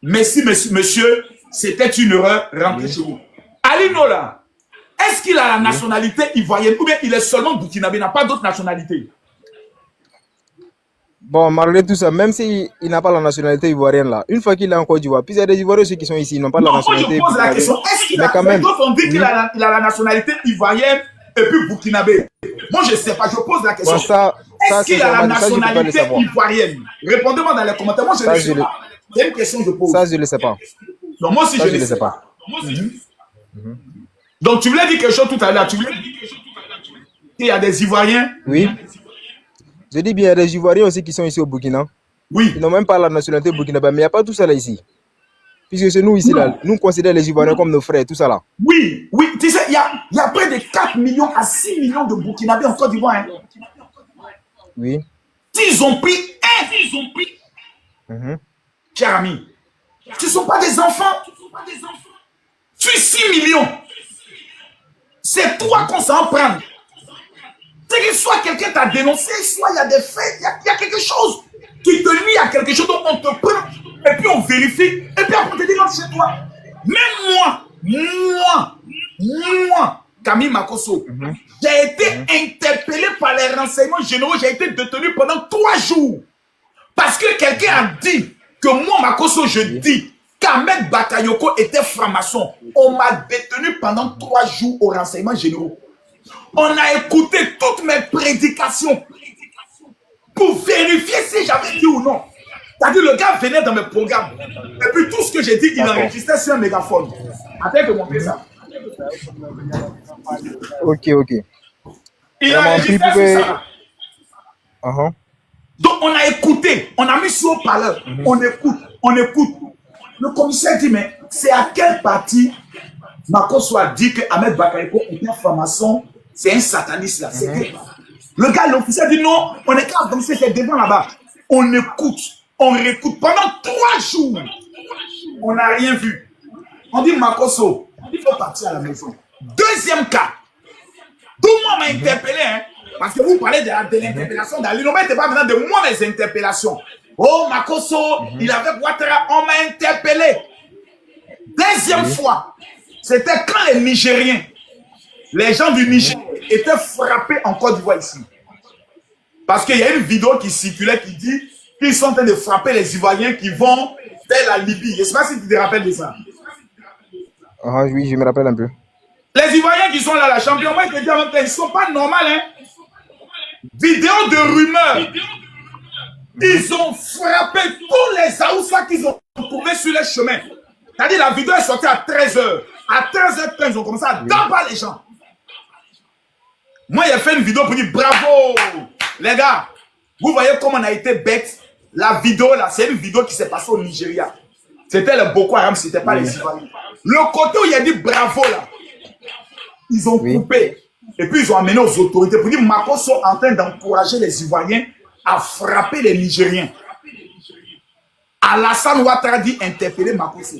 merci monsieur, c'était une erreur, rentrez chez vous. Alino là, est-ce qu'il a la nationalité ivoirienne ou bien il est seulement burkinabé, il n'a pas d'autre nationalité? Bon, malgré tout ça, même s'il n'a pas la nationalité ivoirienne là, une fois qu'il est en Côte d'Ivoire, puis il y a des Ivoiriens aussi qui sont ici, ils n'ont pas la nationalité. Moi je pose la question, est-ce qu'il a, quand même, d'autres ont dit qu'il a la nationalité ivoirienne et puis burkinabé. Moi je ne sais pas, je pose la question. Bon, est-ce qu'il a la nationalité ivoirienne? Répondez-moi dans les commentaires, moi je ne sais pas. C'est une question que je pose. Ça je ne le sais pas. Non, moi aussi je ne sais pas. Donc tu voulais dire quelque chose tout à l'heure, tu voulais dire qu'il y a des Ivoiriens? Oui. Je dis bien, il y a des Ivoiriens aussi qui sont ici au Burkina. Oui. Ils n'ont même pas la nationalité burkinabé, mais il n'y a pas tout ça là ici. Puisque c'est nous ici, là, nous considérons les Ivoiriens comme nos frères, tout ça là. Oui, oui. Tu sais, il y a près de 4 millions à 6 millions de Burkinabés en Côte d'Ivoire. Hein. Oui. S'ils ont pris cher ami, ce ne sont pas des enfants. Tu es 6 millions. C'est toi qu'on s'en prend. C'est que soit quelqu'un t'a dénoncé, soit il y a des faits, il y a quelque chose qui te lie à quelque chose, donc on te prend, et puis on vérifie, et puis après on te dit rentre chez toi. Même moi, Camille Makosso, j'ai été interpellé par les renseignements généraux, j'ai été détenu pendant 3 jours. Parce que quelqu'un a dit que moi, Makosso, je dis qu'Ahmed Bakayoko était franc-maçon. On m'a détenu pendant 3 jours aux renseignements généraux. On a écouté toutes mes prédications pour vérifier si j'avais dit ou non. C'est-à-dire, le gars venait dans mes programmes. Et puis tout ce que j'ai dit, il enregistrait sur un mégaphone. Attends que montrer ça. Ok. Il enregistrait sur ça. Donc on a écouté, on a mis sur haut-parleur, on écoute. Le commissaire dit, mais c'est à quelle partie Makosso a dit que Ahmed Bakayoko est un franc-maçon, c'est un sataniste là. Le gars, l'officier dit non, on est qu'à danser, c'est devant là-bas. On écoute, on réécoute pendant 3 jours. On n'a rien vu. On dit Makosso, il faut partir à la maison. Deuxième cas, tout le monde m'a interpellé, hein, parce que vous parlez de l'interpellation d'Ali. Non, mais n'était pas maintenant de moi mes interpellations. Oh, Makosso, il avait Ouattara, on m'a interpellé. Deuxième fois, c'était quand les Nigériens, les gens du Niger étaient frappés en Côte d'Ivoire ici. Parce qu'il y a une vidéo qui circulait qui dit qu'ils sont en train de frapper les Ivoiriens qui vont vers la Libye. Je ne sais pas si tu te rappelles de ça. Oui, je me rappelle un peu. Les Ivoiriens qui sont là, la champion, moi je te dis en même temps, ils ne sont pas normaux. Hein? Vidéo de rumeurs. Ils ont frappé tous les Aoussa qu'ils ont trouvés sur les chemins. C'est-à-dire la vidéo est sortie à 13h. À 13h15, ils ont commencé à taper les gens. Moi, j'ai fait une vidéo pour dire bravo, les gars. Vous voyez comment on a été bête. La vidéo là, c'est une vidéo qui s'est passée au Nigeria. C'était le Boko Haram, c'était pas les Ivoiriens. Le côté où il a dit bravo là, ils ont coupé. Et puis ils ont amené aux autorités pour dire Makosso est en train d'encourager les Ivoiriens à frapper les Nigériens. Alassane Ouattara dit interpeller Makosso.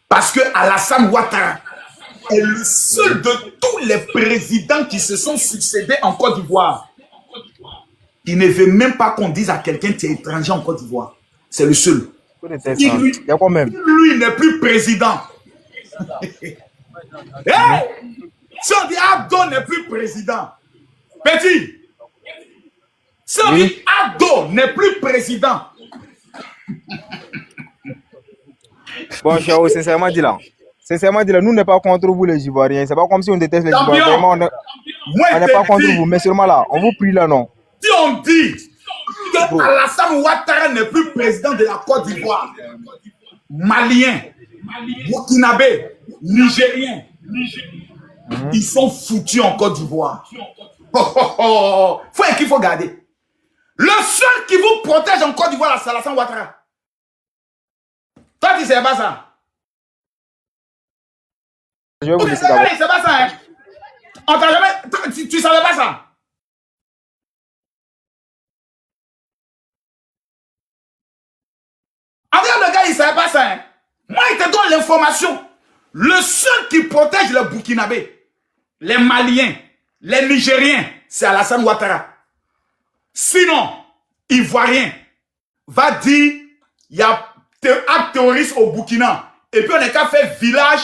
Parce que Alassane Ouattara est le seul de tous les présidents qui se sont succédés en Côte d'Ivoire. Il ne veut même pas qu'on dise à quelqu'un qui est étranger en Côte d'Ivoire. C'est le seul. Lui n'est plus président. Hey! Si on dit Abdo n'est plus président. Petit. Si on dit Abdo n'est plus président. Bon, Chao, sincèrement dit là, nous n'est pas contre vous les Ivoiriens. C'est pas comme si on déteste les Ivoiriens. On n'est pas contre vous, mais seulement là, on vous prie là, non. Si on dit que Alassane Ouattara n'est plus président de la Côte d'Ivoire, Malien, Burkinabé, Nigérien, ils sont foutus en Côte d'Ivoire. Qu'il faut garder. Le seul qui vous protège en Côte d'Ivoire, c'est Alassane Ouattara. Toi, tu ne sais pas ça. Je vais vous laisser d'abord. Tu ne sais pas ça, hein? On t'a jamais... Tu ne savais pas ça. En fait, le gars, il ne savait pas ça, hein? Moi, il te donne l'information. Le seul qui protège les Burkinabés, les Maliens, les Nigériens, c'est Alassane Ouattara. Sinon, Ivoirien va dire, il y a acte terroriste au Burkina. Et puis on n'est qu'à faire village,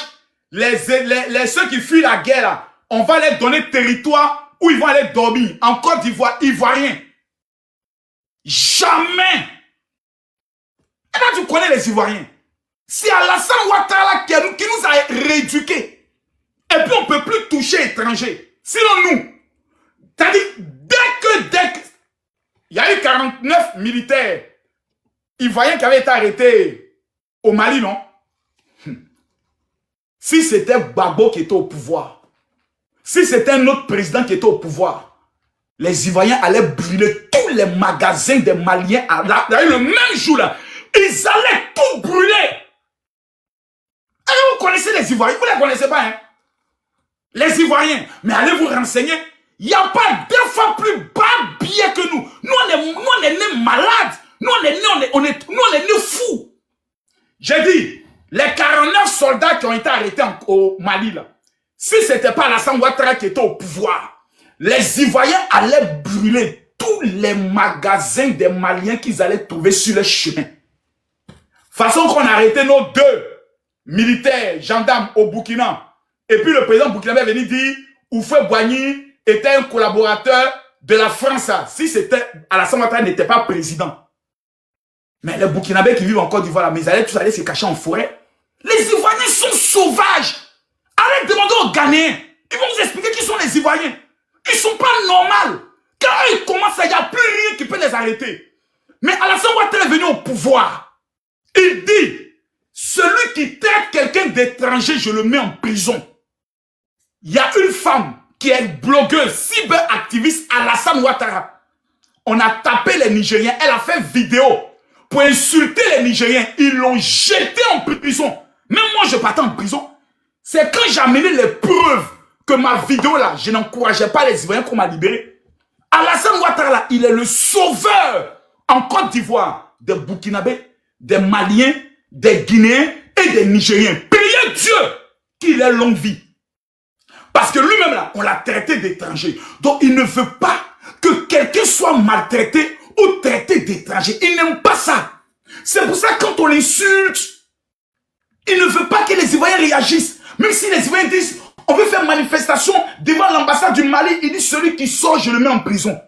ceux qui fuient la guerre, là, on va leur donner territoire où ils vont aller dormir. En Côte d'Ivoire, Ivoirien. Jamais. Et là, tu connais les Ivoiriens. C'est Alassane Ouattara qui nous a rééduqués. Et puis on ne peut plus toucher étrangers. Sinon nous, c'est-à-dire, dès que il y a eu 49 militaires Ivoiriens qui avaient été arrêtés au Mali, non? Si c'était Gbagbo qui était au pouvoir, si c'était un autre président qui était au pouvoir, les Ivoiriens allaient brûler tous les magasins des Maliens. Le même jour là, ils allaient tout brûler. Et vous connaissez les Ivoiriens, vous ne les connaissez pas, hein? Les Ivoiriens, mais allez vous renseigner. Il n'y a pas 2 fois plus bas billet que nous. Nous, on est nés malades. Nous, on est nés fous. J'ai dit, les 49 soldats qui ont été arrêtés au Mali, là, Si ce n'était pas Alassane Ouattara qui était au pouvoir, les Ivoiriens allaient brûler tous les magasins des Maliens qu'ils allaient trouver sur le chemin. Façon qu'on a arrêté nos 2 militaires, gendarmes au Burkina. Et puis le président burkinabé est venu dire Houphouët-Boigny était un collaborateur de la France. Si c'était Alassane Ouattara n'était pas président. Mais les Burkinabés qui vivent en Côte d'Ivoire, mais ils allaient tous aller se cacher en forêt. Les Ivoiriens sont sauvages. Allez demander aux Ghanéens. Ils vont vous expliquer qui sont les Ivoiriens. Ils ne sont pas normaux. Quand ils commencent, il n'y a plus rien qui peut les arrêter. Mais Alassane Ouattara est venu au pouvoir. Il dit, celui qui traite quelqu'un d'étranger, je le mets en prison. Il y a une femme qui est blogueuse, cyberactiviste, Alassane Ouattara. On a tapé les Nigériens. Elle a fait vidéo pour insulter les Nigériens. Ils l'ont jeté en prison. Même moi, je partais en prison. C'est quand j'ai amené les preuves que ma vidéo là, je n'encourageais pas les Ivoiriens qu'on m'a libéré. Alassane Ouattara là, il est le sauveur en Côte d'Ivoire des Burkinabés, des Maliens, des Guinéens et des Nigériens. Priez Dieu qu'il ait longue vie. Parce que lui-même là, on l'a traité d'étranger. Donc il ne veut pas que quelqu'un soit maltraité ou traité d'étranger. Il n'aime pas ça. C'est pour ça que quand on l'insulte, il ne veut pas que les Ivoiriens réagissent. Même si les Ivoiriens disent, on veut faire manifestation devant l'ambassade du Mali, il dit, celui qui sort, je le mets en prison.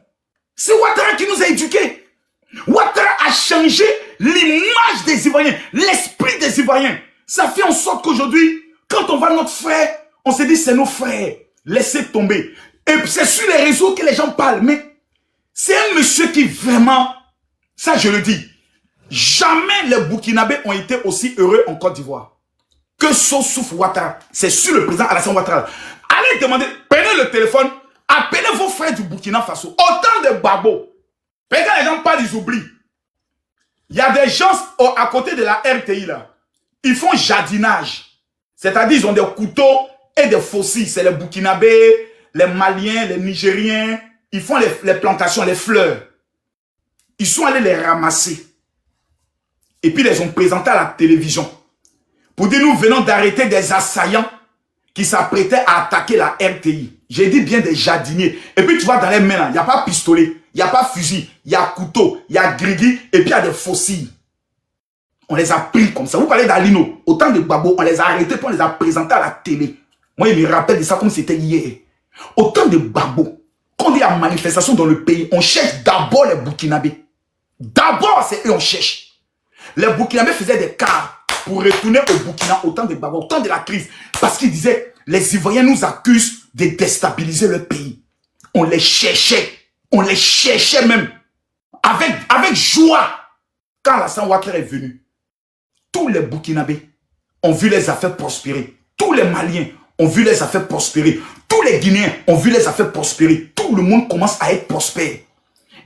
C'est Ouattara qui nous a éduqués. Ouattara a changé l'image des Ivoiriens, l'esprit des Ivoiriens. Ça fait en sorte qu'aujourd'hui, quand on voit notre frère, on se dit, c'est nos frères. Laissez tomber. Et c'est sur les réseaux que les gens parlent. Mais c'est un monsieur qui vraiment, ça je le dis, jamais les Burkinabés ont été aussi heureux en Côte d'Ivoire que Sossouf Ouattara. C'est sur le président Alassane Ouattara. Allez demander, prenez le téléphone, appelez vos frères du Burkina Faso. Autant de babos. Mais quand les gens parlent, ils oublient. Il y a des gens à côté de la RTI là. Ils font jardinage. C'est-à-dire ils ont des couteaux et des fossiles. C'est les Burkinabés, les Maliens, les Nigériens. Ils font les plantations, les fleurs. Ils sont allés les ramasser. Et puis ils les ont présentés à la télévision. Pour dire, nous venons d'arrêter des assaillants qui s'apprêtaient à attaquer la RTI. J'ai dit bien des jardiniers. Et puis tu vois dans les mains, il n'y a pas pistolet, il n'y a pas fusil, il y a couteau, il y a grigui, et puis il y a des fossiles. On les a pris comme ça. Vous parlez d'Alino, autant de babos, on les a arrêtés puis on les a présentés à la télé. Moi, il me rappelle de ça comme c'était hier. Autant de babos. Quand il y a manifestation dans le pays, on cherche d'abord les Burkinabés. D'abord, c'est eux on cherche. Les Burkinabés faisaient des cars pour retourner au Burkina, autant de babos, autant de la crise. Parce qu'ils disaient, les Ivoiriens nous accusent de déstabiliser le pays. On les cherchait. On les cherchait même. Avec joie. Quand Alassane Ouattara est venu, tous les Burkinabés ont vu les affaires prospérer. Tous les Maliens ont vu les affaires prospérer. Tous les Guinéens ont vu les affaires prospérer. Tout le monde commence à être prospère.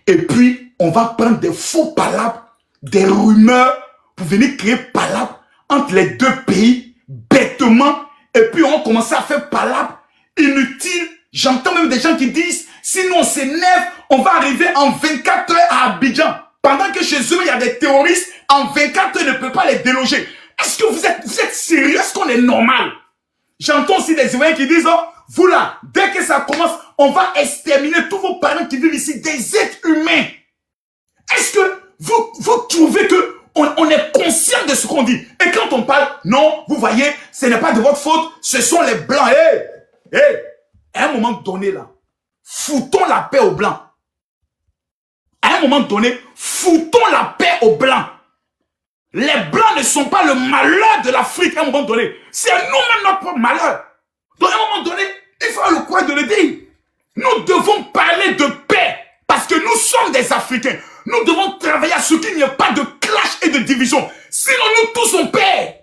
Et puis, on va prendre des faux palabres, des rumeurs pour venir créer palabres entre les deux pays, bêtement. Et puis, on commence à faire palabres inutiles. J'entends même des gens qui disent, si nous on s'énerve, on va arriver en 24 heures à Abidjan. Pendant que chez eux, il y a des terroristes, en 24 heures, ils ne peuvent pas les déloger. Est-ce que vous êtes sérieux? Est-ce qu'on est normal? J'entends aussi des Ivoiriens qui disent, oh, vous là, dès que ça commence, on va exterminer tous vos parents qui vivent ici, des êtres humains. Est-ce que vous trouvez que on est conscient de ce qu'on dit? Et quand on parle, non, vous voyez, ce n'est pas de votre faute, ce sont les Blancs. À un moment donné là, foutons la paix aux Blancs. À un moment donné, foutons la paix aux Blancs. Les Blancs ne sont pas le malheur de l'Afrique à un moment donné. C'est nous-mêmes notre propre malheur. Donc à un moment donné, il faut le courage de le dire. Nous devons parler de paix parce que nous sommes des Africains. Nous devons travailler à ce qu'il n'y ait pas de clash et de division. Sinon, nous tous on perd.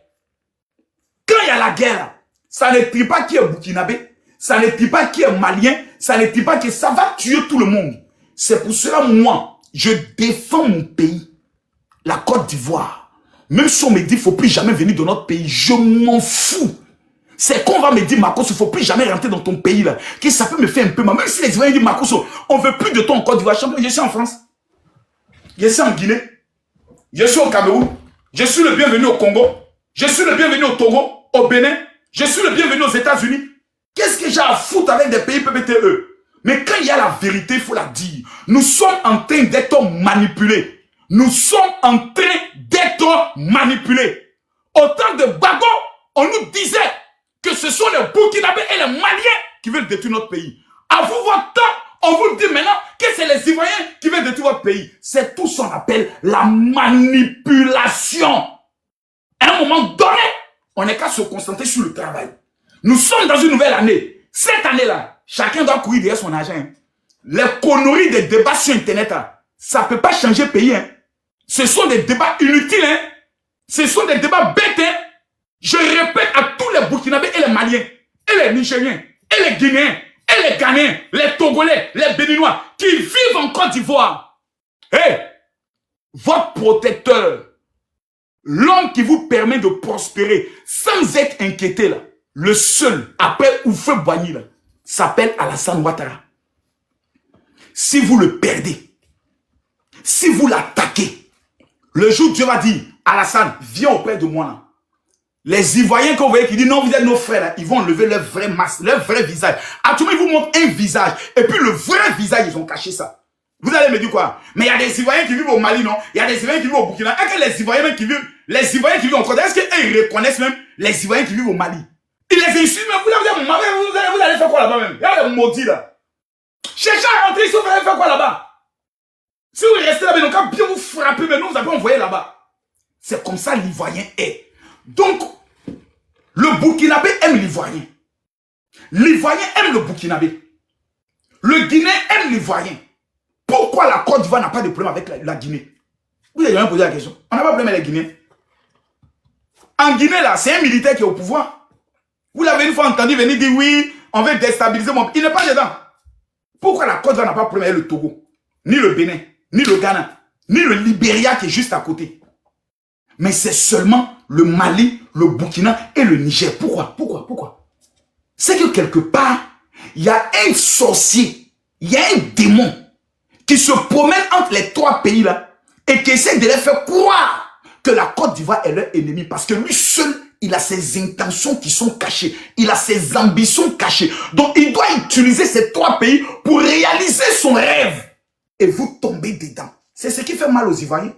Quand il y a la guerre, ça ne dit pas qui est Burkinabé, ça ne dit pas qui est Malien, ça ne dit pas que ça va tuer tout le monde. C'est pour cela, moi, je défends mon pays, la Côte d'Ivoire. Même si on me dit qu'il ne faut plus jamais venir dans notre pays, je m'en fous. C'est qu'on va me dire, Marcos, il ne faut plus jamais rentrer dans ton pays là. Que ça peut me faire un peu mal. Même si les Ivoiriens disent, Marcos, on ne veut plus de toi en Côte d'Ivoire. Je suis en France. Je suis en Guinée. Je suis au Cameroun. Je suis le bienvenu au Congo. Je suis le bienvenu au Togo, au Bénin. Je suis le bienvenu aux États-Unis. Qu'est-ce que j'ai à foutre avec des pays PPTE? Mais quand il y a la vérité, il faut la dire. Nous sommes en train d'être manipulés. Nous sommes en train d'être manipulés. Au temps de Bago, on nous disait que ce sont les Burkinabés et les Maliens qui veulent détruire notre pays. À vous, votre temps, on vous dit maintenant que c'est les Ivoiriens qui veulent détruire votre pays. C'est tout ce qu'on appelle la manipulation. À un moment donné, on n'est qu'à se concentrer sur le travail. Nous sommes dans une nouvelle année. Cette année-là, chacun doit courir derrière son argent. Les conneries des débats sur Internet, ça ne peut pas changer le pays. Ce sont des débats inutiles. Ce sont des débats bêtes. Je répète à tous les Burkinabés et les Maliens, et les Nigériens, et les Guinéens, et les Ghanéens, les Togolais, les Béninois, qui vivent en Côte d'Ivoire. Votre protecteur, l'homme qui vous permet de prospérer sans être inquiété, là, le seul, après Oufé Boigny, s'appelle Alassane Ouattara. Si vous le perdez, si vous l'attaquez, le jour où Dieu va dire, Alassane, viens auprès de moi là. Les Ivoiriens que vous voyez qui disent non, vous êtes nos frères, là, ils vont enlever leur vraie masse, leur vrai visage. Actuellement, ils vous montrent un visage. Et puis le vrai visage, ils ont caché ça. Vous allez me dire quoi? Mais il y a des Ivoiriens qui vivent au Mali, non? Il y a des Ivoiriens qui vivent au Burkina. Est-ce que les Ivoiriens qui vivent en Côte d'Ivoire, est-ce qu'ils reconnaissent même les Ivoiriens qui vivent au Mali? Ils les insultent, mais vous allez faire quoi là-bas même? Il y a des maudits là. Cherchez à rentrer ici, vous allez faire quoi là-bas? Si vous restez là-bas, donc quand bien vous frappez, mais nous, vous avez envoyé là-bas. C'est comme ça l'Ivoirien est. Donc, le Burkinabé aime l'Ivoirien. L'Ivoirien aime le Burkinabé. Le Guinéen aime l'Ivoirien. Pourquoi la Côte d'Ivoire n'a pas de problème avec la Guinée? Vous avez jamais posé la question. On n'a pas de problème avec les Guinéens. En Guinée, là, c'est un militaire qui est au pouvoir. Vous l'avez une fois entendu venir dire oui, on veut déstabiliser mon pays. Il n'est pas dedans. Pourquoi la Côte d'Ivoire n'a pas de problème avec le Togo, ni le Bénin, ni le Ghana, ni le Libéria qui est juste à côté? Mais c'est seulement le Mali, le Burkina et le Niger. Pourquoi? C'est que quelque part, il y a un sorcier, il y a un démon qui se promène entre les trois pays là et qui essaie de les faire croire que la Côte d'Ivoire est leur ennemi parce que lui seul, il a ses intentions qui sont cachées, il a ses ambitions cachées. Donc il doit utiliser ces trois pays pour réaliser son rêve et vous tombez dedans. C'est ce qui fait mal aux Ivoiriens.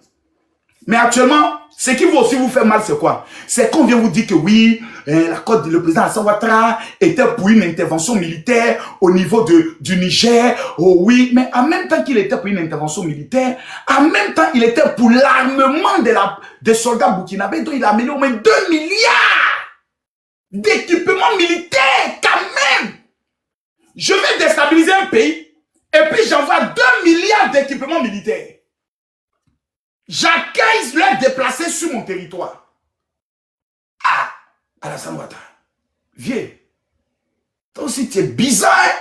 Mais actuellement, ce qui va aussi vous faire mal, c'est quoi? C'est qu'on vient vous dire que oui, le président Alassane Ouattara était pour une intervention militaire au niveau du Niger. Oh oui, mais en même temps qu'il était pour une intervention militaire, en même temps, il était pour l'armement des soldats burkinabés, dont il a amené au moins 2 milliards d'équipements militaires, quand même. Je vais déstabiliser un pays, et puis j'envoie 2 milliards d'équipements militaires. J'accueille leur déplacer sur mon territoire. Ah, Alassane Ouattara, viens. Toi aussi, tu es bizarre. Hein?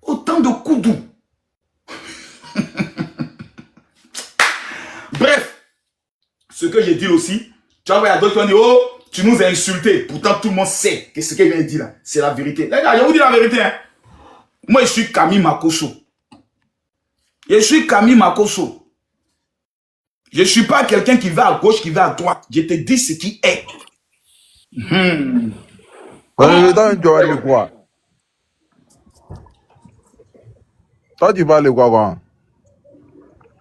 Autant de coups doux. Bref, ce que j'ai dit aussi, tu vois, il y a d'autres qui ont dit, oh, tu nous as insultés. Pourtant, tout le monde sait que ce qu'il vient de dire là, c'est la vérité. Les gars, je vous dis la vérité. Hein? Moi, je suis Camille Makosso. Je suis Camille Makosso. Je ne suis pas quelqu'un qui va à gauche, qui va à droite. Je te dis ce qui est. Quoi? Toi, tu parles de quoi?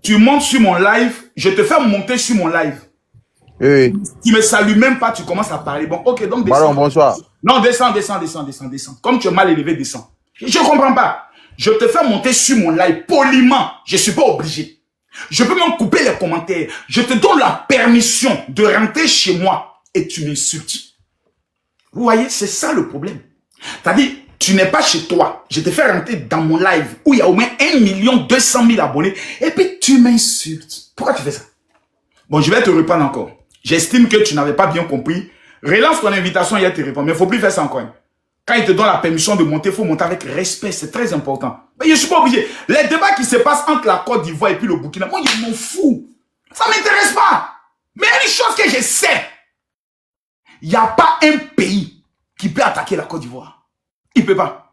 Tu montes sur mon live, je te fais monter sur mon live. Oui. Tu me salues même pas, tu commences à parler. Bon, ok, donc descends. Pardon, bonsoir. Non, descends. Comme tu es mal élevé, descends. Je ne comprends pas. Je te fais monter sur mon live poliment. Je ne suis pas obligé. Je peux même couper les commentaires. Je te donne la permission de rentrer chez moi et tu m'insultes. Vous voyez, c'est ça le problème. C'est-à-dire, tu n'es pas chez toi. Je te fais rentrer dans mon live où il y a au moins 1 200 000 abonnés et puis tu m'insultes. Pourquoi tu fais ça? Bon, je vais te répondre encore. J'estime que tu n'avais pas bien compris. Relance ton invitation et te répondre. Mais il ne faut plus faire ça encore. Quand il te donne la permission de monter, il faut monter avec respect. C'est très important. Mais je ne suis pas obligé. Les débats qui se passent entre la Côte d'Ivoire et puis le Burkina, moi, je m'en fous. Ça ne m'intéresse pas. Mais il y a une chose que je sais. Il n'y a pas un pays qui peut attaquer la Côte d'Ivoire. Il ne peut pas.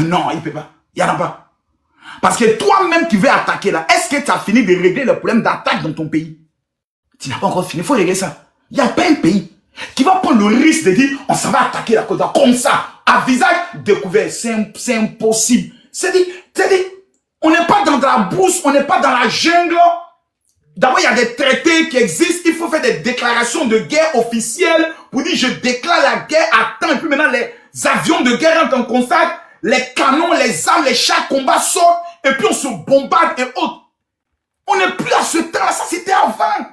Non, il ne peut pas. Il n'y en a pas. Parce que toi-même qui veux attaquer là, est-ce que tu as fini de régler le problème d'attaque dans ton pays? Tu n'as pas encore fini. Il faut régler ça. Il n'y a pas un pays. qui va prendre le risque de dire, on s'en va attaquer la Côte d'Ivoire comme ça, à visage découvert. C'est impossible. C'est-à-dire, on n'est pas dans la brousse, on n'est pas dans la jungle. D'abord, il y a des traités qui existent. Il faut faire des déclarations de guerre officielles pour dire, je déclare la guerre à temps. Et puis maintenant, les avions de guerre entrent en contact, les canons, les armes, les chars combat sortent, et puis on se bombarde et autres. On n'est plus à ce temps-là, ça c'était avant.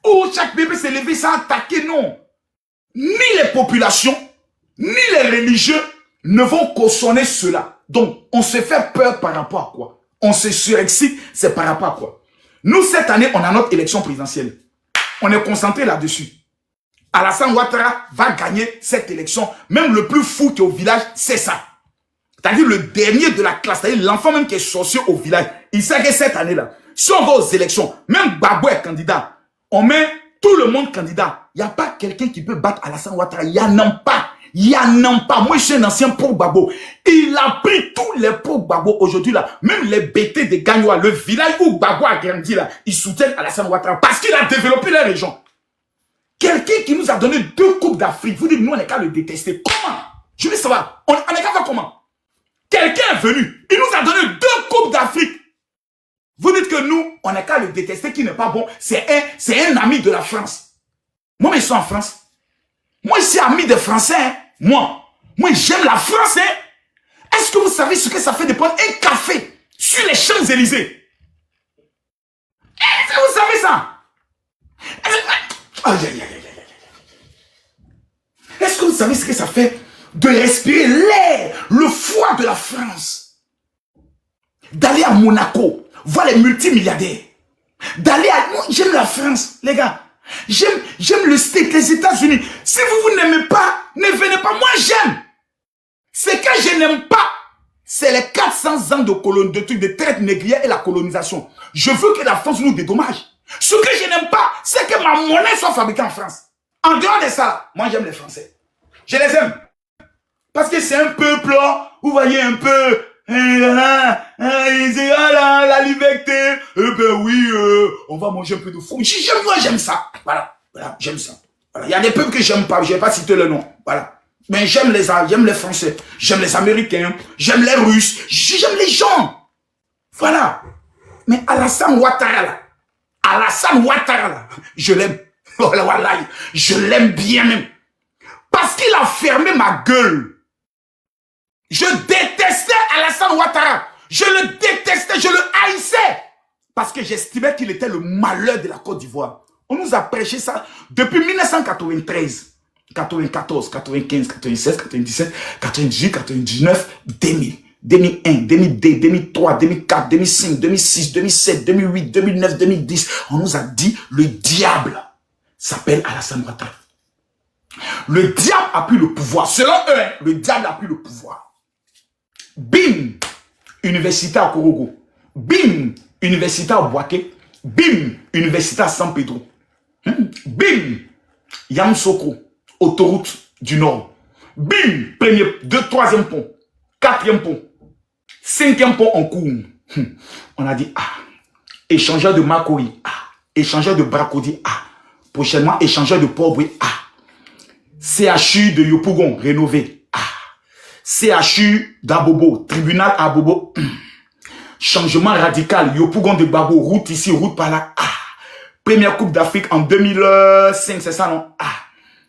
Où chaque bébé s'est levé sans attaquer, non. Ni les populations, ni les religieux ne vont cautionner cela. Donc, on se fait peur par rapport à quoi? On se surexcite, c'est par rapport à quoi? Nous, cette année, on a notre élection présidentielle. On est concentré là-dessus. Alassane Ouattara va gagner cette élection. Même le plus fou qui est au village, c'est ça. C'est-à-dire le dernier de la classe, c'est-à-dire l'enfant même qui est sorcier au village. Il sait que cette année-là, si on va aux élections, même Gbagbo est candidat, on met tout le monde candidat. Il n'y a pas quelqu'un qui peut battre Alassane Ouattara. Il n'y en a pas. Il n'y en a pas. Moi, je suis un ancien pour Gbagbo. Il a pris tous les pour Gbagbo aujourd'hui là. Même les BT de Gagnoa, le village où Gbagbo a grandi là, ils soutiennent Alassane Ouattara parce qu'il a développé la région. Quelqu'un qui nous a donné 2 coupes d'Afrique, vous dites, nous, on n'est qu'à le détester. Comment? Je veux savoir. On est qu'à faire comment? Quelqu'un est venu. Il nous a donné 2 coupes d'Afrique. Vous dites que nous, on n'est qu'à le détester, qui n'est pas bon. C'est un ami de la France. Moi, mais ils sont en France. Moi, je suis ami des Français. Hein. Moi, j'aime la France. Hein. Est-ce que vous savez ce que ça fait de prendre un café sur les Champs-Élysées? Est-ce que vous savez ça? Est-ce que vous savez ce que ça fait de respirer l'air, le froid de la France? D'aller à Monaco, voir les multimilliardaires. D'aller à... Moi, j'aime la France, les gars. J'aime le steak, les États-Unis. Si vous n'aimez pas, ne venez pas. Moi, j'aime. Ce que je n'aime pas, c'est les 400 ans de traite négrière et la colonisation. Je veux que la France nous dédommage. Ce que je n'aime pas, c'est que ma monnaie soit fabriquée en France. En dehors de ça, moi, j'aime les Français. Je les aime. Parce que c'est un peuple, vous voyez un peu... ils disent, ah la liberté, ben oui, on va manger un peu de fruits. Moi, j'aime ça. Voilà, j'aime ça. Voilà. Il y a des peuples que j'aime pas, je vais pas citer le nom. Voilà. Mais j'aime les Français, j'aime les Américains, j'aime les Russes, j'aime les gens. Voilà. Mais Alassane Ouattara là, je l'aime. Voilà, je l'aime bien même. Parce qu'il a fermé ma gueule. Je détestais Alassane Ouattara. Je le détestais, je le haïssais. Parce que j'estimais qu'il était le malheur de la Côte d'Ivoire. On nous a prêché ça depuis 1993, 94, 95, 96, 97, 98, 99, 2000, 2001, 2002, 2003, 2004, 2005, 2006, 2007, 2008, 2009, 2010. On nous a dit le diable s'appelle Alassane Ouattara. Le diable a pris le pouvoir. Selon eux, le diable a pris le pouvoir. Bim, université à Korogo. Bim, université à Boaké. Bim, université à San Pedro. Bim, Yamsoko, autoroute du Nord. Bim, premier, 2, 3e pont. 4e pont. 5e pont en cours. On a dit, échangeur de Makori, échangeur de Bracodi, prochainement échangeur de Port-Boué, CHU de Yopougon, rénové. CHU d'Abobo, tribunal à Abobo. Changement radical, Yopougon de Babo, route ici, route par là. Première Coupe d'Afrique en 2005, c'est ça, non?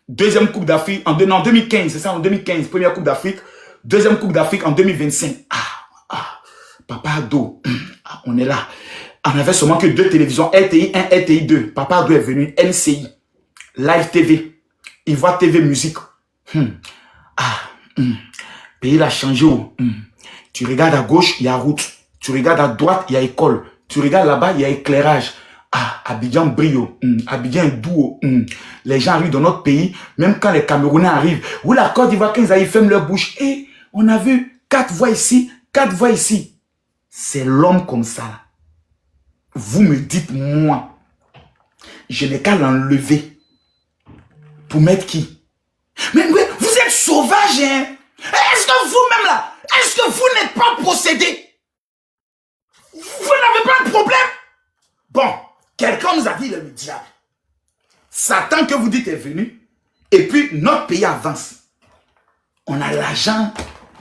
Deuxième Coupe d'Afrique en 2015, c'est ça, en 2015. Première Coupe d'Afrique. Deuxième Coupe d'Afrique en 2025. Papa Ado, on est là. On avait seulement que 2 télévisions, RTI 1, RTI 2. Papa Ado est venu, NCI, Live TV, Ivoire TV Musique. Pays l'a changé. Tu regardes à gauche, il y a route. Tu regardes à droite, il y a école. Tu regardes là-bas, il y a éclairage. Abidjan Brio, Abidjan Doux. Les gens arrivent dans notre pays, même quand les Camerounais arrivent. Ou la Côte d'Ivoire, quand ils arrivent, ferment leur bouche. Et on a vu 4 voix ici, 4 voix ici. C'est l'homme comme ça. Vous me dites, moi, je n'ai qu'à l'enlever. Pour mettre qui? Mais vous êtes sauvage, hein? Est-ce que vous-même là, est-ce que vous n'êtes pas possédé? Vous n'avez pas de problème? Bon, quelqu'un nous a dit le diable. Satan que vous dites est venu. Et puis, notre pays avance. On a l'argent.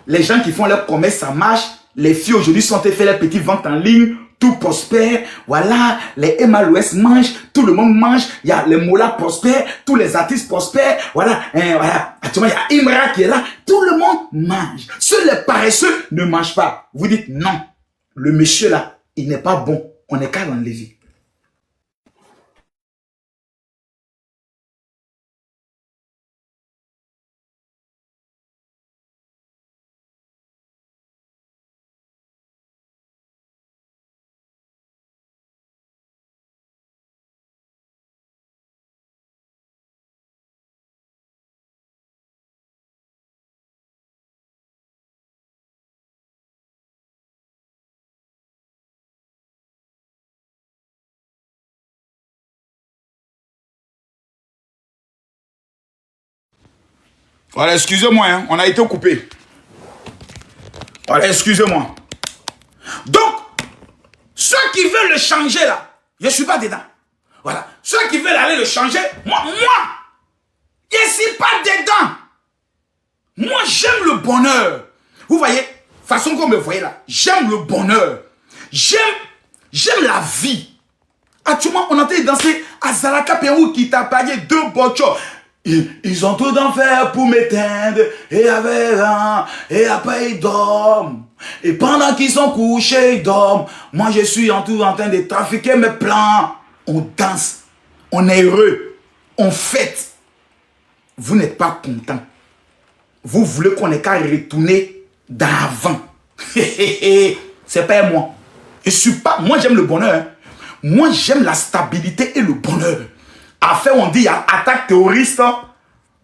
Les gens qui font leur commerce, ça marche. Les filles aujourd'hui sont fait leurs petites ventes en ligne. Tout prospère. Voilà, les MLOS mangent. Tout le monde mange. Il y a les Mola prospèrent. Tous les artistes prospèrent. Voilà, voilà. Actuellement, il y a Imra qui est là. Tout le monde mange. Seuls les paresseux ne mangent pas. Vous dites non. Le monsieur là, il n'est pas bon. On n'est qu'à l'enlever. Voilà, excusez-moi, hein, on a été coupé. Voilà, excusez-moi. Donc, ceux qui veulent le changer là, je ne suis pas dedans. Voilà, ceux qui veulent aller le changer, moi, je ne suis pas dedans. Moi, j'aime le bonheur. Vous voyez, façon qu'on me voyez là, j'aime le bonheur. J'aime la vie. Actuellement, on est en train de danser à Zalaka Pérou qui t'a payé 2 bochos. Ils ont tout en faire pour m'éteindre. Et avec un, et après ils dorment. Et pendant qu'ils sont couchés, ils dorment. Moi, je suis en train de trafiquer mes plans. On danse. On est heureux. On fête. Vous n'êtes pas content. Vous voulez qu'on ait qu'à retourner d'avant. C'est pas moi. Je suis pas. Moi, j'aime le bonheur. Hein. Moi, j'aime la stabilité et le bonheur. Afin, on dit, il y a attaque terroriste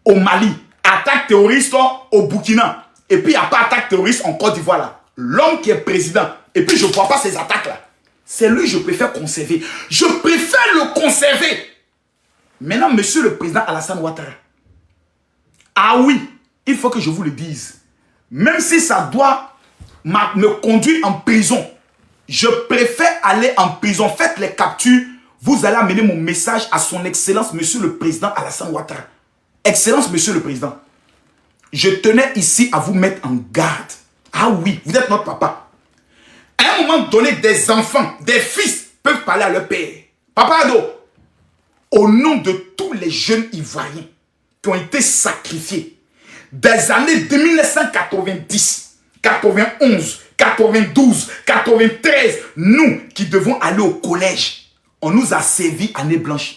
au Mali, attaque terroriste au Burkina, et puis il n'y a pas attaque terroriste en Côte d'Ivoire là. L'homme qui est président, et puis je ne vois pas ces attaques là. C'est lui que je préfère conserver. Je préfère le conserver. Maintenant, monsieur le président Alassane Ouattara. Ah oui, il faut que je vous le dise. Même si ça doit me conduire en prison, je préfère aller en prison. Faites les captures. Vous allez amener mon message à son excellence, monsieur le président Alassane Ouattara. Excellence, monsieur le président. Je tenais ici à vous mettre en garde. Ah oui, vous êtes notre papa. À un moment donné, des enfants, des fils peuvent parler à leur père. Papa Ado, au nom de tous les jeunes Ivoiriens qui ont été sacrifiés des années de 1990, 91, 92, 93, nous qui devons aller au collège, on nous a servi année blanche.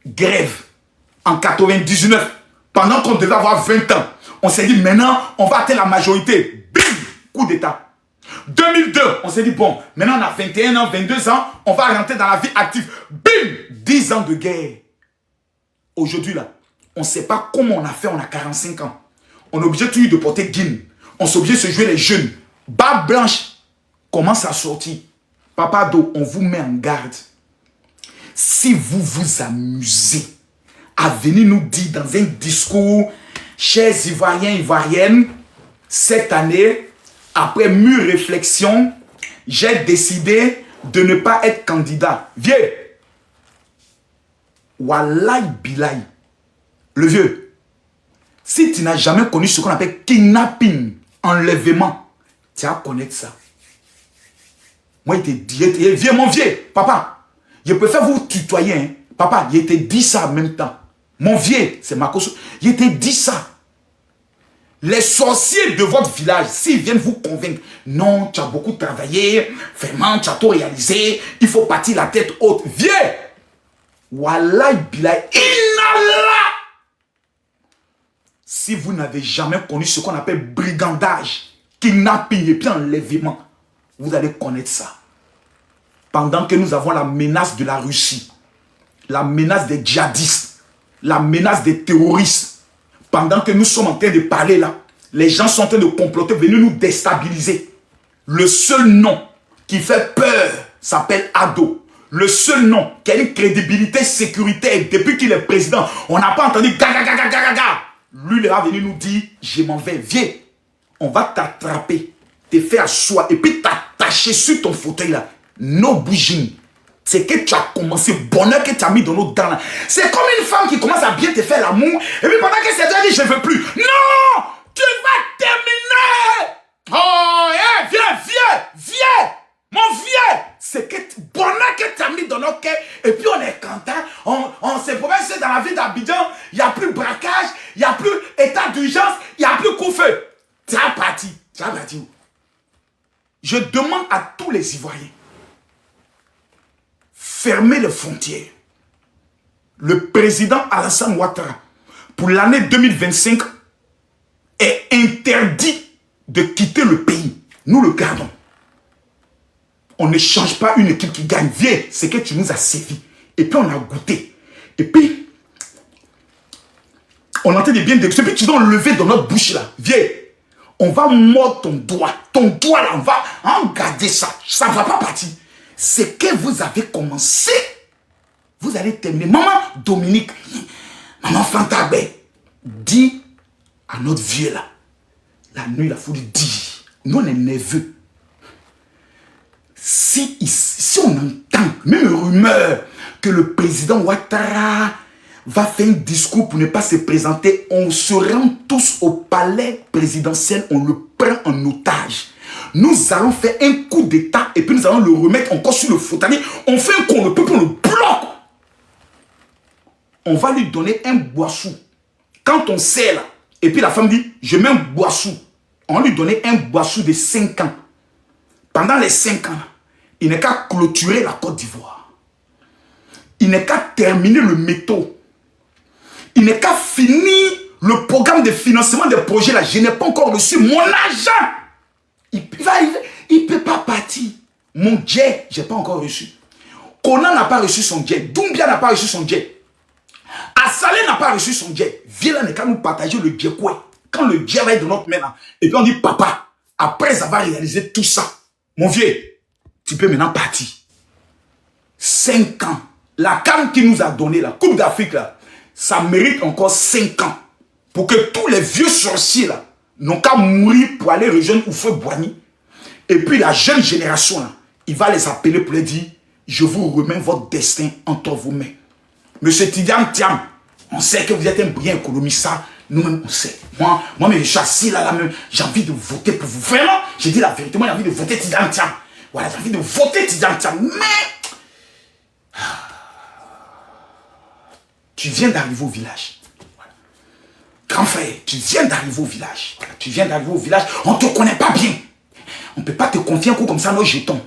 Grève. En 99, pendant qu'on devait avoir 20 ans, on s'est dit maintenant, on va atteindre la majorité. Bim! Coup d'État. 2002, on s'est dit bon, maintenant on a 21 ans, 22 ans, on va rentrer dans la vie active. Bim! 10 ans de guerre. Aujourd'hui là, on ne sait pas comment on a fait, on a 45 ans. On est obligé toujours de porter guine. On est obligé de se jouer les jeunes. Barbe blanche commence à sortir. Papa Do, on vous met en garde. Si vous vous amusez à venir nous dire dans un discours, chers Ivoiriens, Ivoiriennes, cette année, après mûre réflexion, j'ai décidé de ne pas être candidat. Vieux, Wallahi Bilahi, le vieux, si tu n'as jamais connu ce qu'on appelle kidnapping, enlèvement, tu vas connaître ça. Moi, il te dit, vieux, mon vieux, papa, je préfère vous tutoyer, hein. Papa, il te dit ça en même temps. Mon vieux, c'est Marcos, il te dit ça. Les sorciers de votre village, s'ils viennent vous convaincre, non, tu as beaucoup travaillé, vraiment, tu as tout réalisé, il faut partir la tête haute. Viens! Wallahi billahi, inallah! Si vous n'avez jamais connu ce qu'on appelle brigandage, kidnapping et puis enlèvement, vous allez connaître ça. Pendant que nous avons la menace de la Russie, la menace des djihadistes, la menace des terroristes, pendant que nous sommes en train de parler là, les gens sont en train de comploter, venir nous déstabiliser. Le seul nom qui fait peur s'appelle Ado. Le seul nom qui a une crédibilité sécuritaire depuis qu'il est président, on n'a pas entendu gaga gaga gaga gaga. Lui, il va venir nous dire, je m'en vais, viens, on va t'attraper, te faire asseoir et puis t'attacher sur ton fauteuil là. No bouging. C'est que tu as commencé, bonheur que tu as mis dans nos dents. C'est comme une femme qui commence à bien te faire l'amour, et puis pendant que c'est toi dit je ne veux plus. Non! Tu vas terminer! Oh, yeah, viens! Mon vieux! C'est que bonheur que tu as mis dans nos cœurs, et puis on est content, on s'est promené dans la ville d'Abidjan, il n'y a plus braquage, il n'y a plus état d'urgence, il n'y a plus coup-feu. Tu as parti où? Je demande à tous les Ivoiriens, fermez les frontières. Le président Alassane Ouattara, pour l'année 2025, est interdit de quitter le pays. Nous le gardons. On ne change pas une équipe qui gagne. Viens, c'est que tu nous as servi. Et puis on a goûté. Et puis, on entend des biens de... Et puis tu dois lever dans notre bouche là. Viens, on va mordre ton doigt. Ton doigt là, on va garder ça. Ça ne va pas partir. C'est que vous avez commencé. Vous allez terminer. Maman Dominique, maman Fantabé, dis à notre vieux là, la nuit, il a fallu dire. Nous, on est nerveux. Si on entend, même rumeur, que le président Ouattara va faire un discours pour ne pas se présenter, on se rend tous au palais présidentiel, on le prend en otage. Nous allons faire un coup d'état et puis nous allons le remettre encore sur le fauteuil. On fait un coup, on le peuple, on le bloque. On va lui donner un boissou. Quand on sait là, et puis la femme dit, je mets un boissou. On va lui donner un boissou de 5 ans. Pendant les 5 ans, il n'est qu'à clôturer la Côte d'Ivoire. Il n'est qu'à terminer le métaux. Il n'est qu'à finir le programme de financement des projets là. Je n'ai pas encore reçu mon argent. Il ne peut pas partir. Mon jet, je n'ai pas encore reçu. Conan n'a pas reçu son jet. Doumbia n'a pas reçu son jet. Assalé n'a pas reçu son jet. Viens là, n'est qu'à nous partager le jet quoi. Quand le jet va être dans notre main là, et puis on dit papa, après avoir réalisé tout ça, mon vieux, tu peux maintenant partir. 5 ans. La CAN qui nous a donné, la Coupe d'Afrique là, ça mérite encore 5 ans. Pour que tous les vieux sorciers là, n'ont qu'à mourir pour aller rejoindre Oufoué Boigny. Et puis la jeune génération là, il va les appeler pour les dire, je vous remets votre destin entre vos mains. Monsieur Tidiane Thiam, on sait que vous êtes un brillant économiste, ça, nous-mêmes on sait. Moi, mais je suis assis là, même, j'ai envie de voter pour vous. Vraiment, j'ai dit la vérité, moi j'ai envie de voter Tidiane Thiam. Voilà, j'ai envie de voter Tidiane Thiam. Mais, tu viens d'arriver au village. Voilà. Grand frère, tu viens d'arriver au village. Voilà, tu viens d'arriver au village, on ne te connaît pas bien. On ne peut pas te confier un coup comme ça, nos jetons.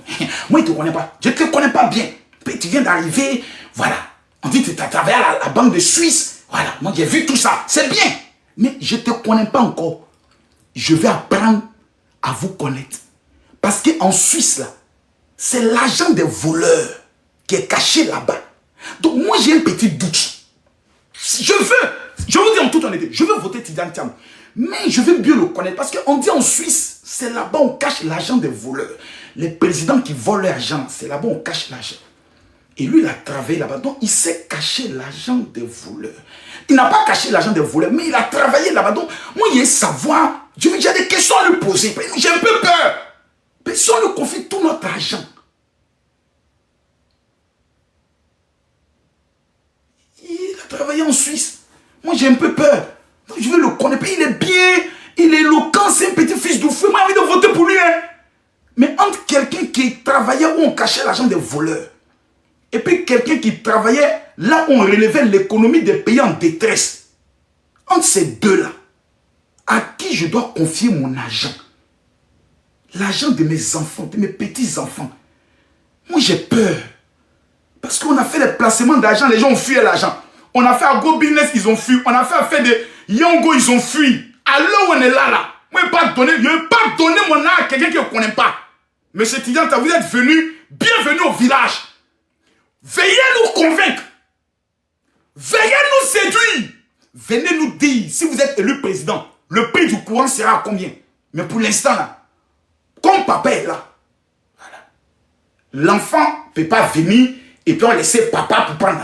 Moi, je ne te connais pas. Je ne te connais pas bien. Puis, tu viens d'arriver, voilà. On dit que tu as travaillé à la Banque de Suisse. Voilà, moi j'ai vu tout ça. C'est bien. Mais je ne te connais pas encore. Je vais apprendre à vous connaître. Parce qu'en Suisse, là, c'est l'argent des voleurs qui est caché là-bas. Donc moi j'ai un petit doute. Je vous dis en toute honnêteté, je veux voter Tidiane Thiam. Mais je veux mieux le connaître. Parce qu'on dit en Suisse, c'est là-bas on cache l'argent des voleurs. Les présidents qui volent l'argent, c'est là-bas on cache l'argent. Et lui, il a travaillé là-bas. Donc, il sait cacher l'argent des voleurs. Il n'a pas caché l'argent des voleurs, mais il a travaillé là-bas. Donc, moi, il y a savoir. J'ai des questions à lui poser. J'ai un peu peur. Mais si on lui confie tout notre argent, il a travaillé en Suisse. Moi, j'ai un peu peur. Donc, je veux le connaître. Il est bien. Il est éloquent. C'est un petit fils du feu. Moi, j'ai envie de voter pour lui. Hein. Mais entre quelqu'un qui travaillait où on cachait l'argent des voleurs, et puis quelqu'un qui travaillait là où on relevait l'économie des pays en détresse. Entre ces deux-là, à qui je dois confier mon argent? L'argent de mes enfants, de mes petits-enfants. Moi j'ai peur. Parce qu'on a fait les placements d'argent, les gens ont fui l'argent. On a fait à Go Business, ils ont fui. On a fait à faire des Yongo, ils ont fui. Alors on est là. Moi je ne vais pas donner mon argent à quelqu'un qui ne connaît pas. Monsieur Tidiane, vous êtes venu, bienvenue au village. Veuillez nous convaincre. Veuillez nous séduire. Venez nous dire, si vous êtes élu président, le prix du courant sera à combien? Mais pour l'instant, là, comme papa est là, voilà, l'enfant ne peut pas venir et puis on laisse papa pour prendre.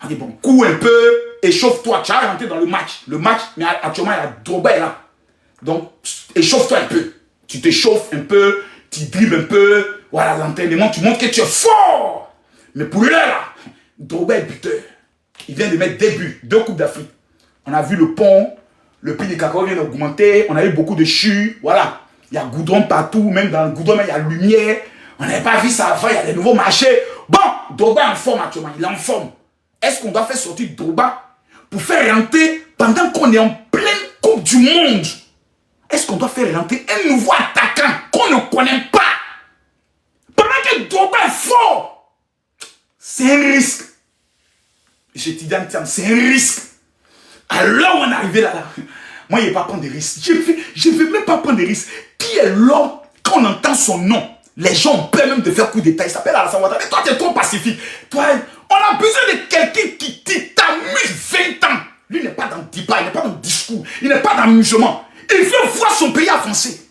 On dit, bon, cours un peu, échauffe-toi. Tu as rentré dans le match. Le match, mais actuellement, il y a Drogba est là. Donc, échauffe-toi un peu. Tu t'échauffes un peu, tu dribbles un peu. Voilà, l'entraînement, tu montres que tu es fort. Mais pour l'heure, Drogba est buteur. Il vient de mettre 2 buts, 2 Coupes d'Afrique. On a vu le pont, le prix du cacao vient d'augmenter, on a eu beaucoup de chutes, voilà. Il y a goudron partout, même dans le goudron, il y a lumière. On n'avait pas vu ça avant, il y a des nouveaux marchés. Bon, Drogba est en forme actuellement, il est en forme. Est-ce qu'on doit faire sortir Drogba pour faire rentrer, pendant qu'on est en pleine Coupe du Monde, est-ce qu'on doit faire rentrer un nouveau attaquant qu'on ne connaît pas? Pendant que Drogba est fort, c'est un risque. Je te dis, c'est un risque. Alors on est arrivé là, moi je ne vais pas prendre des risques. Je ne vais même pas prendre des risques. Qui est l'homme, quand on entend son nom, les gens ont peur même de faire coup d'état. Il s'appelle Alassane Ouattara. Mais toi tu es trop pacifique. Toi, on a besoin de quelqu'un qui t'amuse 20 ans. Lui il n'est pas dans le débat, il n'est pas dans le discours, il n'est pas dans l'amusement. Il veut voir son pays avancer.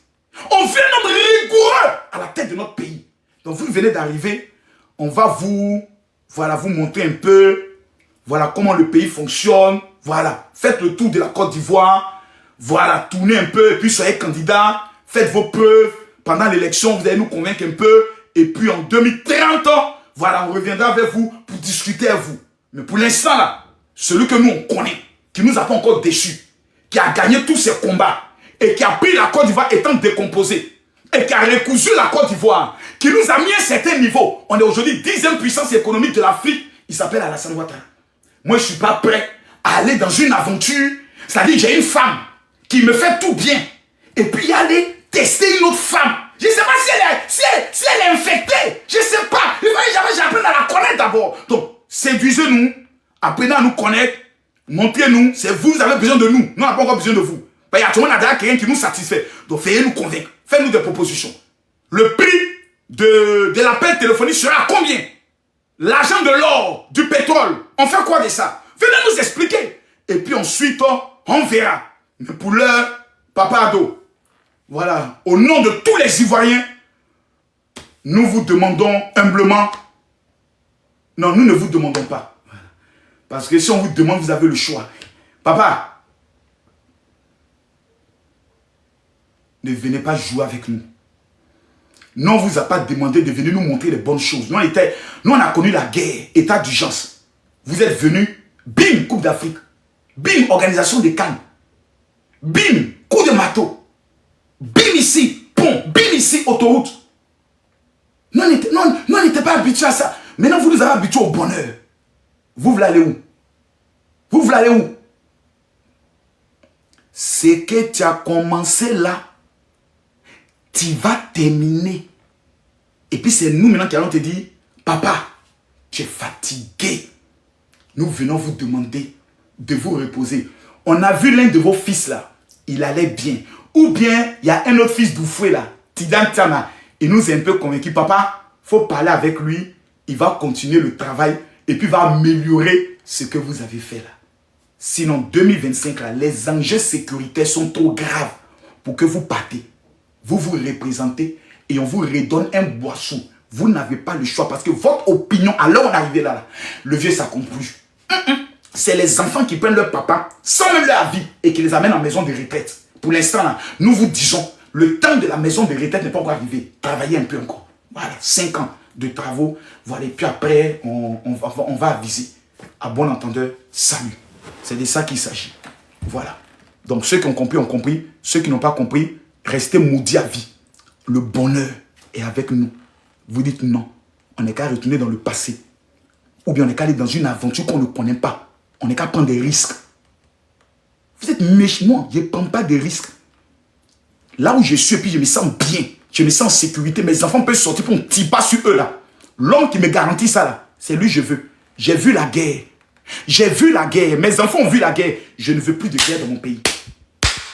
On veut un homme rigoureux à la tête de notre pays. Donc vous venez d'arriver, on va vous montrer un peu, voilà comment le pays fonctionne. Voilà, faites le tour de la Côte d'Ivoire. Voilà, tournez un peu et puis soyez candidat. Faites vos preuves. Pendant l'élection, vous allez nous convaincre un peu. Et puis en 2030, voilà, on reviendra avec vous pour discuter avec vous. Mais pour l'instant là, celui que nous on connaît, qui nous a pas encore déçus, qui a gagné tous ses combats et qui a pris la Côte d'Ivoire étant décomposée et qui a recousu la Côte d'Ivoire, qui nous a mis à un certain niveau. On est aujourd'hui 10e puissance économique de l'Afrique. Il s'appelle Alassane Ouattara. Moi, je ne suis pas prêt à aller dans une aventure. C'est-à-dire, j'ai une femme qui me fait tout bien. Et puis, aller tester une autre femme. Je ne sais pas si elle est infectée. Je ne sais pas. Il fallait jamais j'apprenne à la connaître d'abord. Donc, séduisez-nous. Apprenez à nous connaître. Montrez-nous. C'est vous avez besoin de nous. Nous, on n'a pas encore besoin de vous. Il y a tout le monde derrière quelqu'un qui nous satisfait. Donc, faites-nous convaincre. Faites-nous des propositions. Le prix de l'appel téléphonique sera à combien? L'argent de l'or, du pétrole. On fait quoi de ça? Venez nous expliquer. Et puis ensuite, on verra. Mais pour l'heure, Papa Ado, voilà, au nom de tous les Ivoiriens, nous vous demandons humblement, non, nous ne vous demandons pas. Parce que si on vous demande, vous avez le choix. Papa, ne venez pas jouer avec nous. Nous, on ne vous a pas demandé de venir nous montrer les bonnes choses. Nous, on a connu la guerre, état d'urgence. Vous êtes venus, bim, Coupe d'Afrique. Bim, organisation des Cannes. Bim, coup de marteau. Bim ici, pont. Bim ici, autoroute. Nous, on n'était pas habitués à ça. Maintenant, vous nous avez habitués au bonheur. Vous voulez aller où? Vous voulez aller où? Ce que tu as commencé là, tu vas terminer. Et puis c'est nous maintenant qui allons te dire, papa, tu es fatigué. Nous venons vous demander de vous reposer. On a vu l'un de vos fils là, il allait bien. Ou bien, il y a un autre fils d'Oufoué là, Tidan Tama. Il nous a un peu convaincu, papa, il faut parler avec lui. Il va continuer le travail et puis il va améliorer ce que vous avez fait là. Sinon, 2025 là, les enjeux sécuritaires sont trop graves pour que vous partez. Vous vous représentez et on vous redonne un boisson. Vous n'avez pas le choix parce que votre opinion, alors on est arrivé là, le vieux ça compte plus. C'est les enfants qui prennent leur papa sans même leur avis et qui les amènent en maison de retraite. Pour l'instant là, nous vous disons, le temps de la maison de retraite n'est pas encore arrivé. Travaillez un peu encore. Voilà, 5 ans de travaux. Voilà, et puis après, on va aviser. À bon entendeur, salut. C'est de ça qu'il s'agit. Voilà. Donc ceux qui ont compris ont compris. Ceux qui n'ont pas compris, restez maudits à vie. Le bonheur est avec nous. Vous dites non. On n'est qu'à retourner dans le passé. Ou bien on n'est qu'à aller dans une aventure qu'on ne connaît pas. On n'est qu'à prendre des risques. Vous êtes méchant. Moi, je ne prends pas de risques. Là où je suis, et puis je me sens bien. Je me sens en sécurité. Mes enfants peuvent sortir pour me tirer pas sur eux là. L'homme qui me garantit ça là, c'est lui que je veux. J'ai vu la guerre. J'ai vu la guerre. Mes enfants ont vu la guerre. Je ne veux plus de guerre dans mon pays.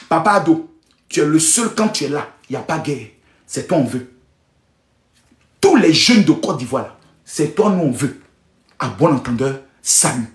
Papa Ado, tu es le seul quand tu es là. Il n'y a pas de guerre. C'est toi on veut. Tous les jeunes de Côte d'Ivoire, c'est toi nous on veut. À bon entendeur, salut.